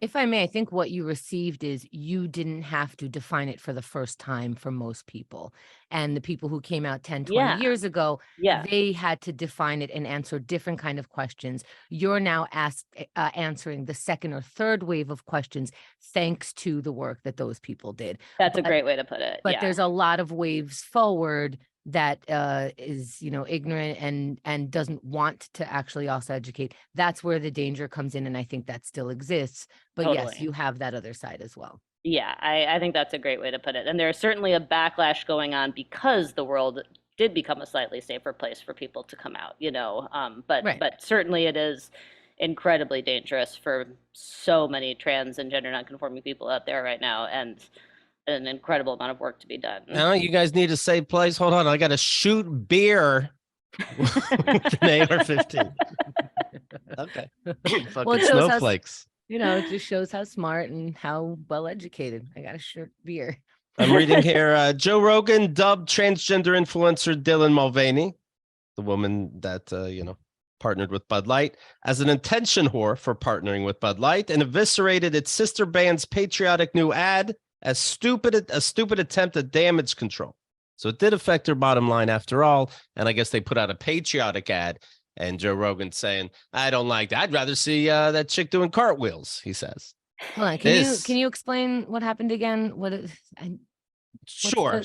If I may, I think what you received is you didn't have to define it for the first time for most people. And the people who came out 10, 20 yeah, years ago, yeah, they had to define it and answer different kind of questions. You're now answering the second or third wave of questions thanks to the work that those people did. that's a But great way to put it. but Yeah, there's a lot of waves forward that is ignorant and doesn't want to actually also educate. That's where the danger comes in, and I think that still exists. But yes, totally. you have that other side as well. Yeah, I think that's a great way to put it. And there's certainly a backlash going on because the world did become a slightly safer place for people to come out, Right. but certainly it is incredibly dangerous for so many trans and gender nonconforming people out there right now, and an incredible amount of work to be done. Now you guys need a safe place. Hold on, I got to shoot beer with an AR-15. Okay. Fucking It shows snowflakes. it just shows how smart and how well educated. I got a short beer. I'm reading here. Joe Rogan dubbed transgender influencer Dylan Mulvaney, the woman that partnered with Bud Light, as an attention whore for partnering with Bud Light, and eviscerated its sister band's patriotic new ad as a stupid attempt at damage control. So it did affect her bottom line after all. And I guess they put out a patriotic ad, and Joe Rogan saying, I don't like that. I'd rather see that chick doing cartwheels, he says. Hold on. Can you explain what happened again? Sure.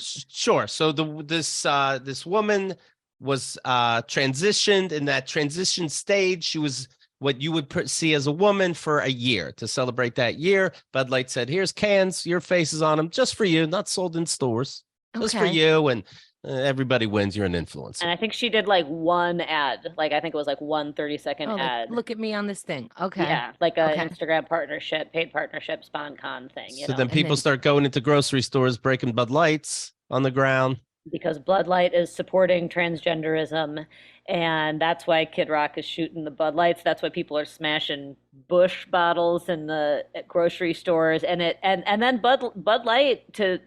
So this woman was transitioned. In that transition stage, she was what you would see as a woman for a year. To celebrate that year, Bud Light said, here's cans, your face is on them, just for you, not sold in stores, just for you. And everybody wins. You're an influencer. And I think she did like one ad, like I think it was like one 30-second ad. Look at me on this thing. Okay. Yeah, like a Instagram partnership, paid partnership, SponCon thing. So then people start going into grocery stores, breaking Bud Lights on the ground. Because Bud Light is supporting transgenderism, and that's why Kid Rock is shooting the Bud Lights. That's why people are smashing Bush bottles in the grocery stores, and then Bud Light, to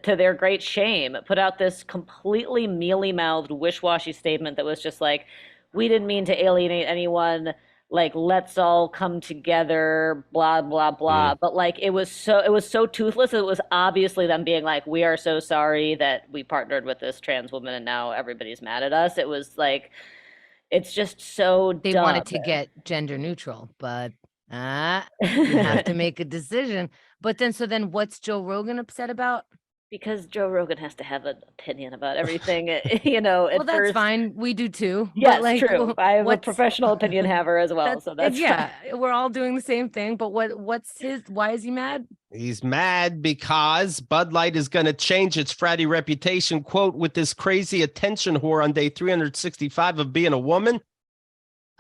to their great shame, put out this completely mealy-mouthed, wish-washy statement that was just like, we didn't mean to alienate anyone, like, let's all come together, blah blah blah. But like it was so toothless. It was obviously them being like, we are so sorry that we partnered with this trans woman and now everybody's mad at us. It was like, it's just so They dumb. wanted to get gender neutral, but you have to make a decision. But then what's Joe Rogan upset about? Because Joe Rogan has to have an opinion about everything, you know, Well, at that's first. fine. We do too. But Yes, like, true. I am a what's professional opinion haver as well, that? so that's fine. Yeah, we're all doing the same thing. But what's his? Why is he mad? He's mad because Bud Light is going to change its fratty reputation, quote, with this crazy attention whore on day 365 of being a woman.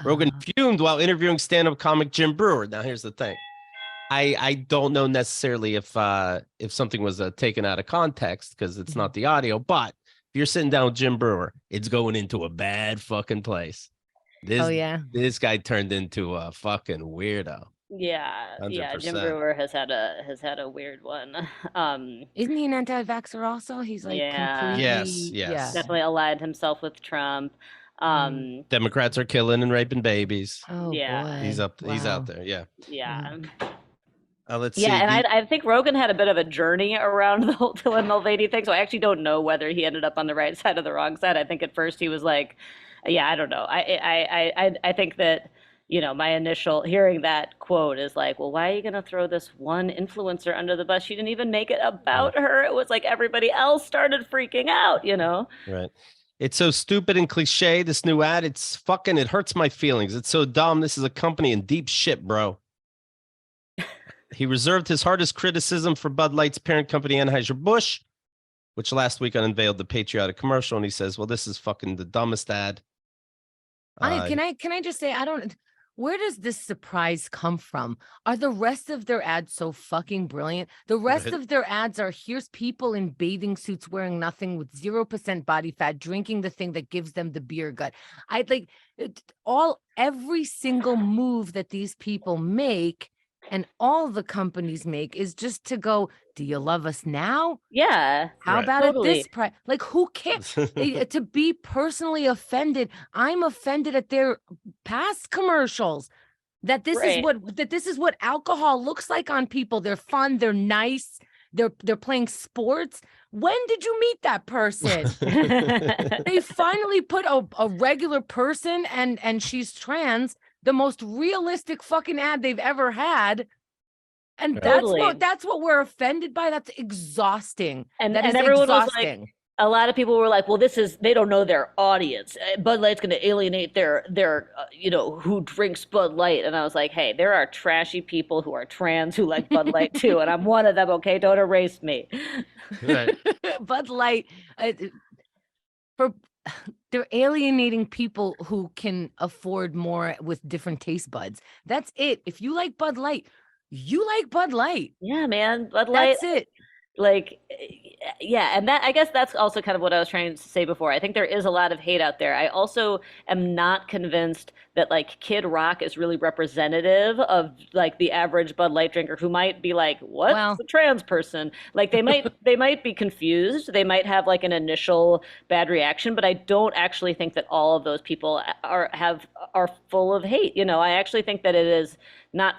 Rogan fumed while interviewing stand-up comic Jim Brewer. Now, here's the thing. I don't know necessarily if something was taken out of context because it's not the audio, but if you're sitting down with Jim Brewer, it's going into a bad fucking place. This guy turned into a fucking weirdo. Yeah, 100%. Jim Brewer has had a weird one. Isn't he an anti-vaxxer also? He's like completely yes. Definitely aligned himself with Trump. Democrats are killing and raping babies. Oh boy. He's out there. Yeah. Yeah. Let's see. Yeah, and I think Rogan had a bit of a journey around the whole Dylan Mulvaney thing, so I actually don't know whether he ended up on the right side or the wrong side. I think at first he was like, yeah, I don't know. I think that, you know, my initial hearing that quote is like, well, why are you going to throw this one influencer under the bus? She didn't even make it about her. It was like everybody else started freaking out, you know? Right. It's so stupid and cliche, this new ad. It hurts my feelings. It's so dumb. This is a company in deep shit, bro. He reserved his hardest criticism for Bud Light's parent company, Anheuser-Busch, which last week unveiled the patriotic commercial. And he says, well, this is fucking the dumbest ad. Can I just say, where does this surprise come from? Are the rest of their ads so fucking brilliant? The rest of their ads are, here's people in bathing suits wearing nothing with 0% body fat, drinking the thing that gives them the beer gut. I like every single move that these people make and all the companies make is just to go, do you love us now? Yeah. How about at this price? Like, who cares? To be personally offended, I'm offended at their past commercials. That this is what alcohol looks like on people. They're fun, they're nice, they're playing sports. When did you meet that person? They finally put a regular person and she's trans, the most realistic fucking ad they've ever had. And that's what we're offended by. That's exhausting. And that is everyone exhausting. Was like, a lot of people were like, well, they don't know their audience. Bud Light's going to alienate their you know, who drinks Bud Light. And I was like, hey, there are trashy people who are trans who like Bud Light too. And I'm one of them. Okay. Don't erase me. Right. Bud Light, they're alienating people who can afford more with different taste buds. That's it. If you like Bud Light, you like Bud Light. Yeah, man. Bud Light. That's it. Like, yeah, and that, I guess that's also kind of what I was trying to say before. I think there is a lot of hate out there. I also am not convinced that like Kid Rock is really representative of like the average Bud Light drinker who might be like, what's a trans person? Like they might be confused. They might have like an initial bad reaction, but I don't actually think that all of those people are full of hate. You know, I actually think that it is not.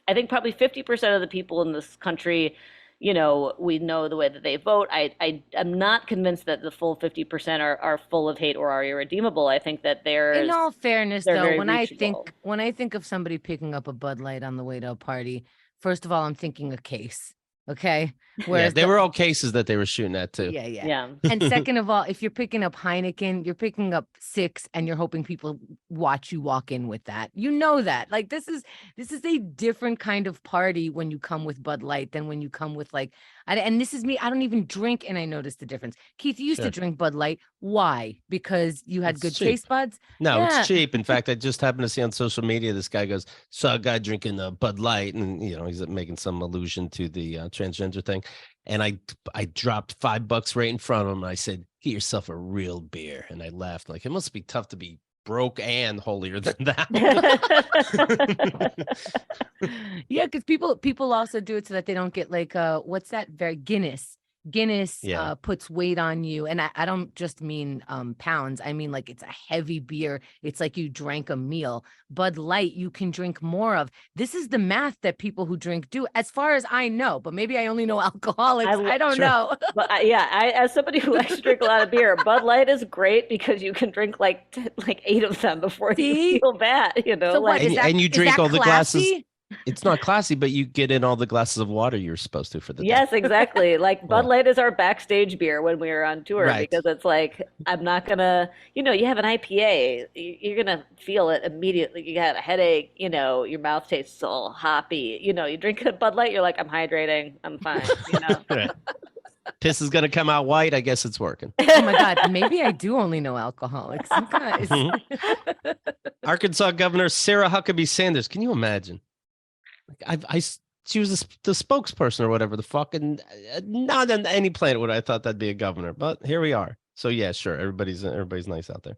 I think probably 50% of the people in this country, you know, we know the way that they vote. I'm not convinced that the full 50% are full of hate or are irredeemable. I think that in all fairness, though, when reachable. I think of somebody picking up a Bud Light on the way to a party, first of all, I'm thinking a case. Okay. Whereas they were all cases that they were shooting at too. Yeah. And second of all, if you're picking up Heineken, you're picking up 6 and you're hoping people watch you walk in with that. You know that. Like this is a different kind of party when you come with Bud Light than when you come with like, and this is me, I don't even drink and I noticed the difference. Keith, you used to drink Bud Light. Why? Because you had good taste buds? No, it's cheap. In fact, I just happened to see on social media, this guy goes, saw a guy drinking Bud Light and, you know, he's making some allusion to the transgender thing. And I dropped $5 right in front of him. And I said, get yourself a real beer. And I laughed like, it must be tough to be broke and holier than that. Yeah, because people also do it so that they don't get like what's that? Guinness puts weight on you, and I don't just mean pounds. I mean like it's a heavy beer. It's like you drank a meal. Bud Light you can drink more of. This is the math that people who drink do, as far as I know. But maybe I only know alcoholics. I don't know. But I as somebody who likes to drink a lot of beer, Bud Light is great because you can drink like 8 of them before you feel bad. You know, so like what, and you drink all the glasses. It's not classy, but you get in all the glasses of water you're supposed to for the day. Yes, exactly. Like Bud Yeah. Light is our backstage beer when we were on tour Right. because it's like I'm not gonna, you have an IPA, you're gonna feel it immediately. You got a headache, your mouth tastes all hoppy. You drink a Bud Light, you're like, I'm hydrating, I'm fine. Right. Piss is gonna come out white. I guess it's working. Oh my God, maybe I do only know alcoholics. You guys. Arkansas Governor Sarah Huckabee Sanders. Can you imagine? Like she was the spokesperson or whatever the fuck, and not on any planet would I thought that'd be a governor, but here we are. So yeah, sure, everybody's nice out there.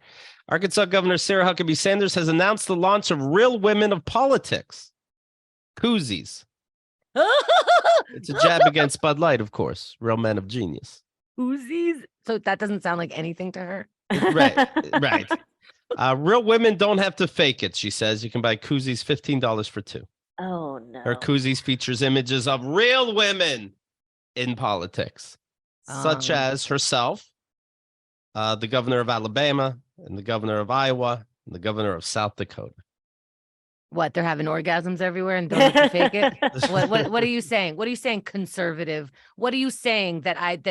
Arkansas Governor Sarah Huckabee Sanders has announced the launch of Real Women of Politics, koozies. It's a jab against Bud Light, of course. Real men of genius. Uzis. So that doesn't sound like anything to her. Right, right. Real women don't have to fake it, she says. You can buy koozies, $15 for two. Oh no. Her koozies features images of real women in politics, such as herself, the governor of Alabama, and the governor of Iowa, and the governor of South Dakota. What, they're having orgasms everywhere and don't have to fake it? What are you saying? What are you saying, conservative? What are you saying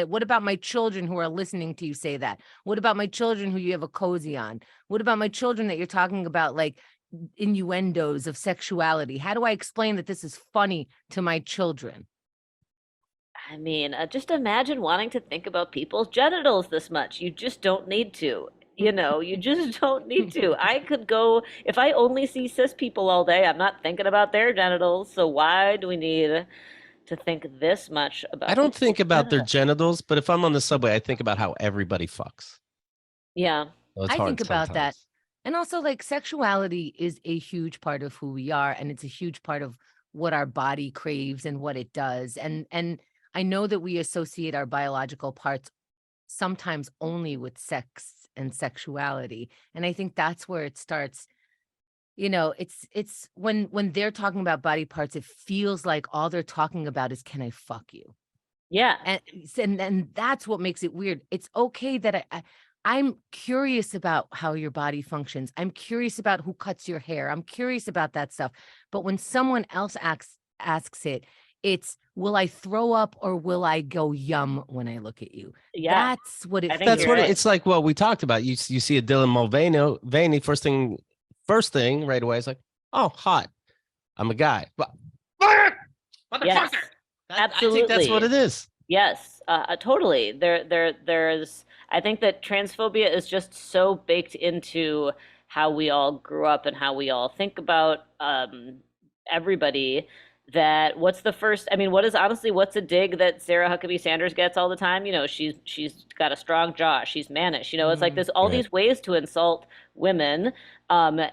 what about my children who are listening to you say that? What about my children who you have a cozy on? What about my children that you're talking about like innuendos of sexuality? How do I explain that this is funny to my children? I mean, just imagine wanting to think about people's genitals this much. You just don't need to. You just don't need to. I could go, if I only see cis people all day, I'm not thinking about their genitals. So why do we need to think this much about I don't people's think about their genitals? genitals, but if I'm on the subway, I think about how everybody fucks. Yeah. So it's I hard think about that. sometimes. And also, like, sexuality is a huge part of who we are, and it's a huge part of what our body craves and what it does. And I know that we associate our biological parts sometimes only with sex and sexuality. And I think that's where it starts. It's when they're talking about body parts, it feels like all they're talking about is, can I fuck you? Yeah. And that's what makes it weird. It's okay that I'm curious about how your body functions. I'm curious about who cuts your hair. I'm curious about that stuff. But when someone else asks it, it's, will I throw up or will I go yum when I look at you? Yeah. That's what it I think feels That's you're what right. it's like. What we talked about. You see a Dylan Mulvaney, first thing right away. It's like, oh, hot. I'm a guy. But Yes. motherfucker. I think that's what Absolutely. it is. Yes, totally. There's. I think that transphobia is just so baked into how we all grew up and how we all think about everybody. That what's the first? I mean, what's a dig that Sarah Huckabee Sanders gets all the time? She's got a strong jaw. She's mannish. It's like there's all Right. these ways to insult women, and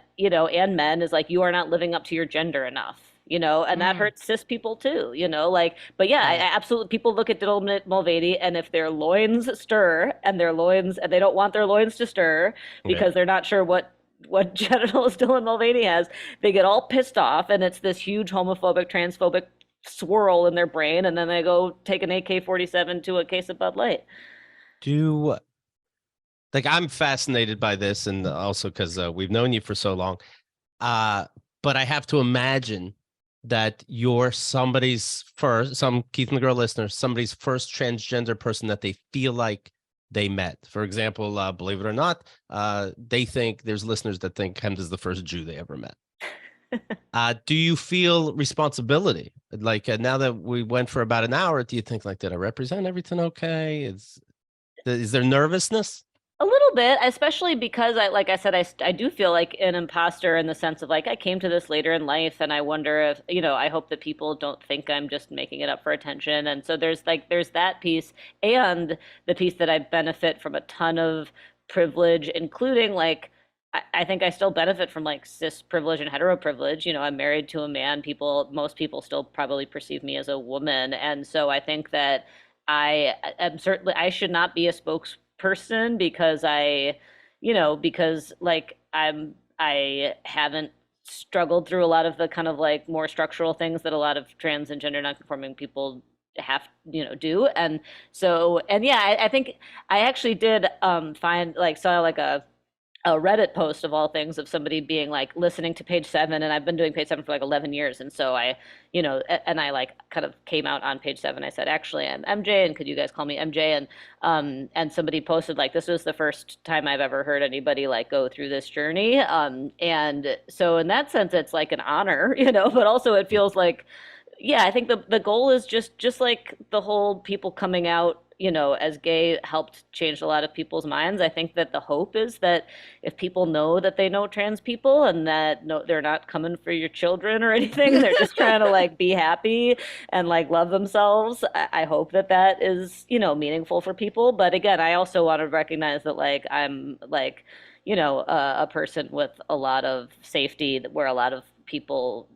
men is like you are not living up to your gender enough. And that Mm, hurts cis people too, but yeah, I right. absolutely, people look at Dylan Mulvaney, and if their loins stir and they don't want their loins to stir Right. because they're not sure what genitals Dylan Mulvaney has, they get all pissed off, and it's this huge homophobic, transphobic swirl in their brain, and then they go take an AK-47 to a case of Bud Light. Do like I'm fascinated by this, and also because we've known you for so long. But I have to imagine that you're some Keith and the Girl listeners, somebody's first transgender person that they feel like they met. For example, believe it or not, they think there's listeners that think Hemd is the first Jew they ever met. Do you feel responsibility? Like now that we went for about an hour, do you think like, did I represent everything okay? Is there nervousness? A little bit, especially because like I said, I do feel like an imposter in the sense of like I came to this later in life, and I wonder if, I hope that people don't think I'm just making it up for attention. And so there's that piece, and the piece that I benefit from a ton of privilege, including like I think I still benefit from like cis privilege and hetero privilege. I'm married to a man. Most people still probably perceive me as a woman, and so I think that I should not be a spokesperson because because like I haven't struggled through a lot of the kind of like more structural things that a lot of trans and gender nonconforming people have do. And yeah, I think I actually did find like saw like a a Reddit post of all things of somebody being like listening to page seven, and I've been doing page seven for like 11 years. And so I, and I like kind of came out on page seven. I said, actually, I'm MJ, and could you guys call me MJ? And somebody posted like, this was the first time I've ever heard anybody like go through this journey. And so in that sense, it's like an honor, but also it feels like, yeah, I think the goal is just like the whole people coming out, as gay helped change a lot of people's minds. I think that the hope is that if people know that they know trans people and that no, they're not coming for your children or anything, they're just trying to like be happy and like love themselves. I hope that that is, meaningful for people. But again, I also want to recognize that like I'm like, a person with a lot of safety where a lot of people,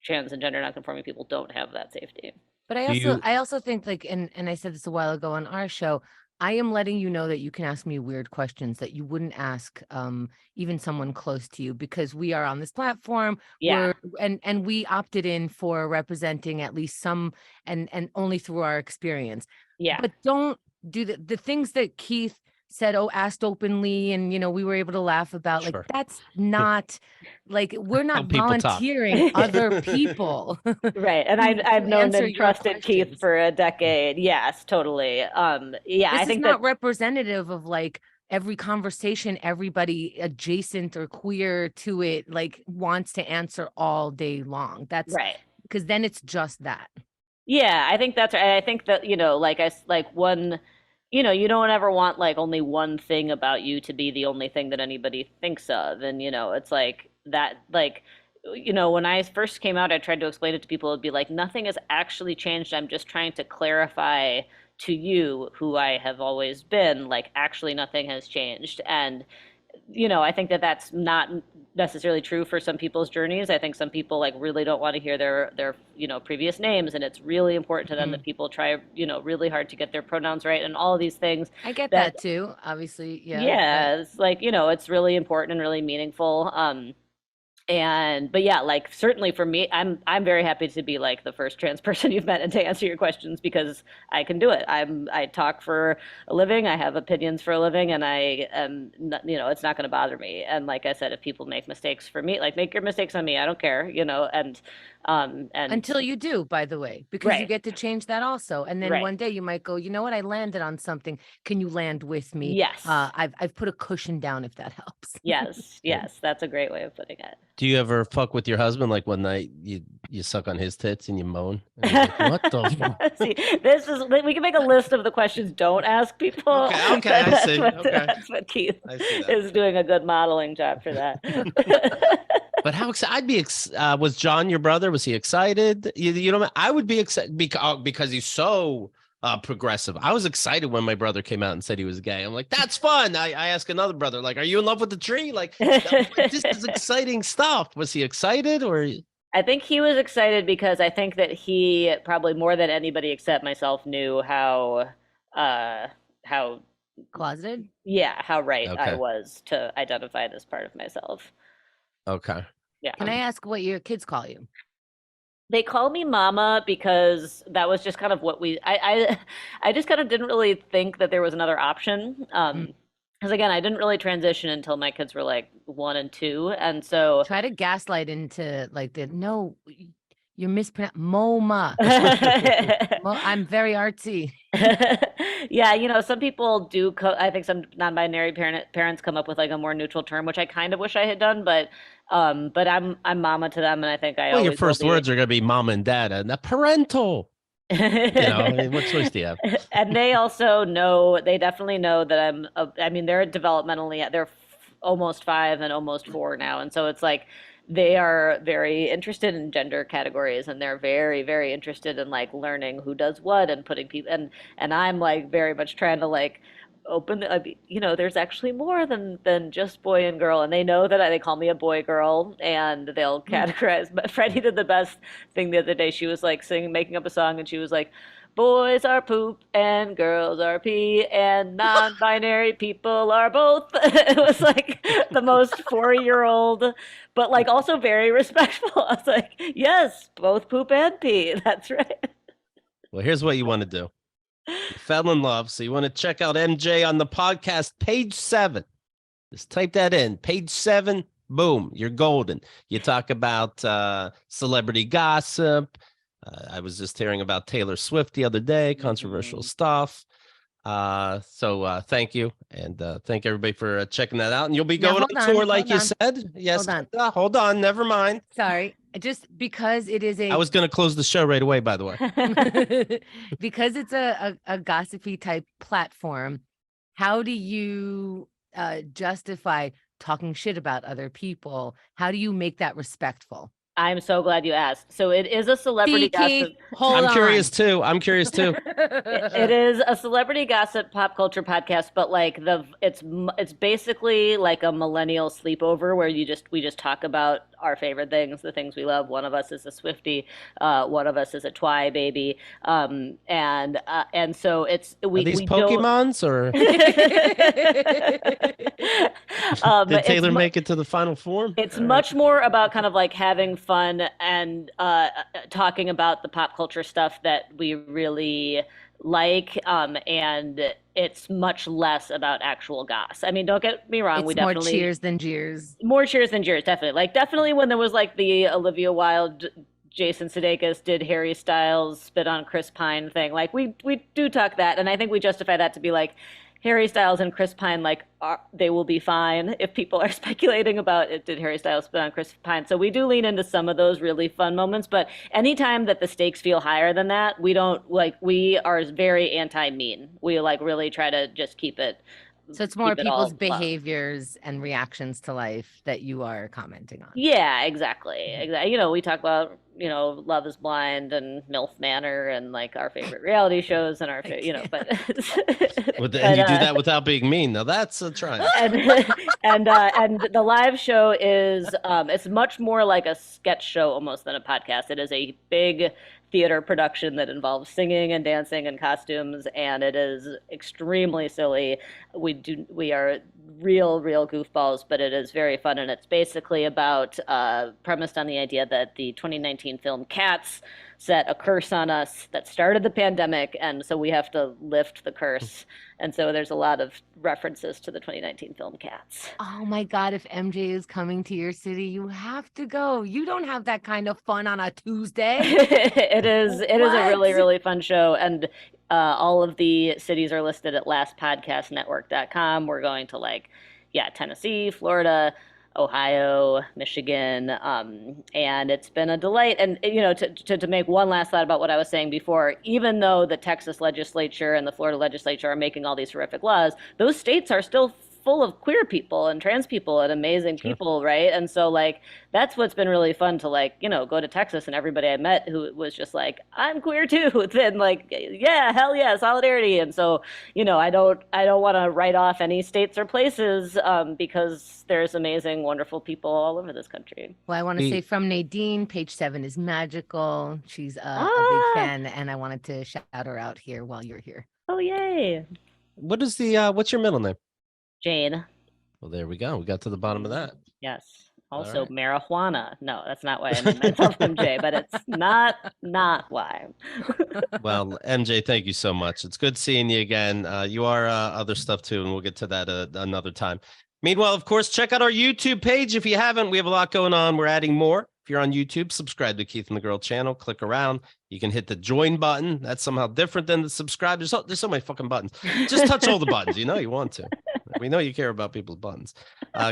trans and gender nonconforming people, don't have that safety. But I also think like, and I said this a while ago on our show, I am letting you know that you can ask me weird questions that you wouldn't ask even someone close to you, because we are on this platform. Yeah. And we opted in for representing at least some, and only through our experience. Yeah. But don't do the things that Keith said, asked openly, and we were able to laugh about. Like, Sure. that's not like, we're How not people talk. volunteering other people. Right. And I've to known answer and your trusted Keith questions. for a decade. Yes, totally. Yeah, This I is think not that representative of like every conversation everybody adjacent or queer to it like wants to answer all day long. That's right. because then it's just that. Yeah, I think that's right. I think that, like one, you don't ever want like only one thing about you to be the only thing that anybody thinks of. And, it's like that, like, when I first came out, I tried to explain it to people. It'd be like, nothing has actually changed. I'm just trying to clarify to you who I have always been. Like, actually, nothing has changed. And I think that that's not necessarily true for some people's journeys. I think some people like really don't want to hear their previous names, and it's really important to them that people try really hard to get their pronouns right and all of these things. I get That that too, obviously. Yeah. yeah, it's like it's really important and really meaningful. But yeah, like certainly for me, I'm very happy to be like the first trans person you've met and to answer your questions, because I can do it. I talk for a living, I have opinions for a living, and I am not, it's not going to bother me. And like I said, if people make mistakes for me, like make your mistakes on me, I don't care, and Until you do, by the way, because you right, get to change that also. And then right, one day you might go, you know what? I landed on something. Can you land with me? yes, I've put a cushion down, if that helps. yes, that's a great way of putting it. Do you ever fuck with your husband? Like one night you suck on his tits and you moan? And he's like, what the fuck? See, we can make a list of the questions don't ask people. Okay, I see. That's what Keith is doing a good modeling job for that. But how excited? Was John your brother? Was he excited? I would be excited because he's so progressive. I was excited when my brother came out and said he was gay. I'm like, that's fun. I asked another brother, like, are you in love with the tree? Like, this is exciting stuff. Was he excited or? I think he was excited because I think that he probably more than anybody except myself knew how Closeted? yeah, how right I Okay. was to identify this part of myself. Okay. Yeah. Can I ask what your kids call you? They call me mama because that was just kind of what I just kind of didn't really think that there was another option. Because again, I didn't really transition until my kids were like 1 and 2. And so Try to gaslight into like no, you're mispronouncing MoMA. I'm very artsy. yeah, some people do. I think some non-binary parents come up with like a more neutral term, which I kind of wish I had done. But I'm mama to them, and I think I Well, always your first words are going to be mom and dad and the parental. What choice do you have? And they also know. They definitely know that I mean, they're developmentally. They're almost 5 and almost 4 now, and so it's like they are very interested in gender categories, and they're very, very interested in like learning who does what and putting people and I'm like very much trying to like open there's actually more than just boy and girl, and they know that they call me a boy girl, and they'll categorize. But Freddie did the best thing the other day. She was like making up a song, and she was like, boys are poop and girls are pee and non-binary people are both. It was like the most 4-year-old, but like also very respectful. I was like, yes, both poop and pee. That's right. Well, here's what you want to do. You fell in love, so you want to check out MJ on the podcast, page 7. Just type that in. Page 7. Boom, you're golden. You talk about celebrity gossip. I was just hearing about Taylor Swift the other day, controversial stuff. So thank you. And thank everybody for checking that out. And you'll be going on tour, like you said. Yes. Hold on. Never mind. Sorry. Just because it is I was going to close the show right away, by the way. Because it's a gossipy type platform. How do you justify talking shit about other people? How do you make that respectful? I'm so glad you asked. So it is a celebrity gossip. I'm curious too. It is a celebrity gossip pop culture podcast, but like it's basically like a millennial sleepover where we just talk about our favorite things, the things we love. One of us is a Swiftie, one of us is a Twi baby, and so Are these Pokemons or did Taylor make it to the final form? It's much more about kind of like having fun and talking about the pop culture stuff that we really like, and it's much less about actual goss. I mean, don't get me wrong, we definitely more cheers than jeers. More cheers than jeers, definitely. Like definitely when there was like the Olivia Wilde, Jason Sudeikis did Harry Styles spit on Chris Pine thing. Like we do talk that, and I think we justify that to be like Harry Styles and Chris Pine, like they will be fine if people are speculating about it. Did Harry Styles spit on Chris Pine? So we do lean into some of those really fun moments, but anytime that the stakes feel higher than that, we are very anti-mean. We like really try to just keep it. So it's more people's behaviors and reactions to life that you are commenting on. Yeah, exactly. You know, we talk about, you know, Love is Blind and MILF Manor and like our favorite reality shows and our, you know, but. And you do that without being mean. Now that's a triumph. And the live show is, it's much more like a sketch show almost than a podcast. It is a big theater production that involves singing and dancing and costumes, and it is extremely silly. We are real goofballs, but it is very fun, and it's basically about premised on the idea that the 2019 film Cats set a curse on us that started the pandemic, and so we have to lift the curse. And so there's a lot of references to the 2019 film Cats. Oh my God, if MJ is coming to your city, you have to go. You don't have that kind of fun on a Tuesday. It is a really fun show, and all of the cities are listed at lastpodcastnetwork.com. We're going to Tennessee, Florida, Ohio, Michigan, and it's been a delight. And you know, to make one last thought about what I was saying before, even though the Texas legislature and the Florida legislature are making all these horrific laws, those states are still full of queer people and trans people and amazing people, right? And so that's what's been really fun to go to Texas, and everybody I met who was just like, I'm queer too, then yeah, hell yeah, solidarity. And so, you know, I don't want to write off any states or places because there's amazing, wonderful people all over this country. Well, I want to say from Nadine, page 7 is magical. She's a big fan, and I wanted to shout her out here while you're here. Oh, yay. What's your middle name? Jane. Well, there we go. We got to the bottom of that. Yes. Also marijuana. No, that's not why I named myself MJ, but it's not why. Well, MJ, thank you so much. It's good seeing you again. You are other stuff too, and we'll get to that another time. Meanwhile, of course, check out our YouTube page if you haven't. We have a lot going on. We're adding more. If you're on YouTube, subscribe to Keith and the Girl channel. Click around. You can hit the join button. That's somehow different than the subscribe. There's so many fucking buttons. Just touch all the buttons. You know you want to. We know you care about people's buttons.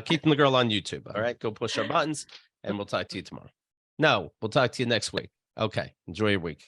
Keith and the Girl on YouTube. All right, go push our buttons, and we'll talk to you tomorrow. No, we'll talk to you next week. Okay, enjoy your week.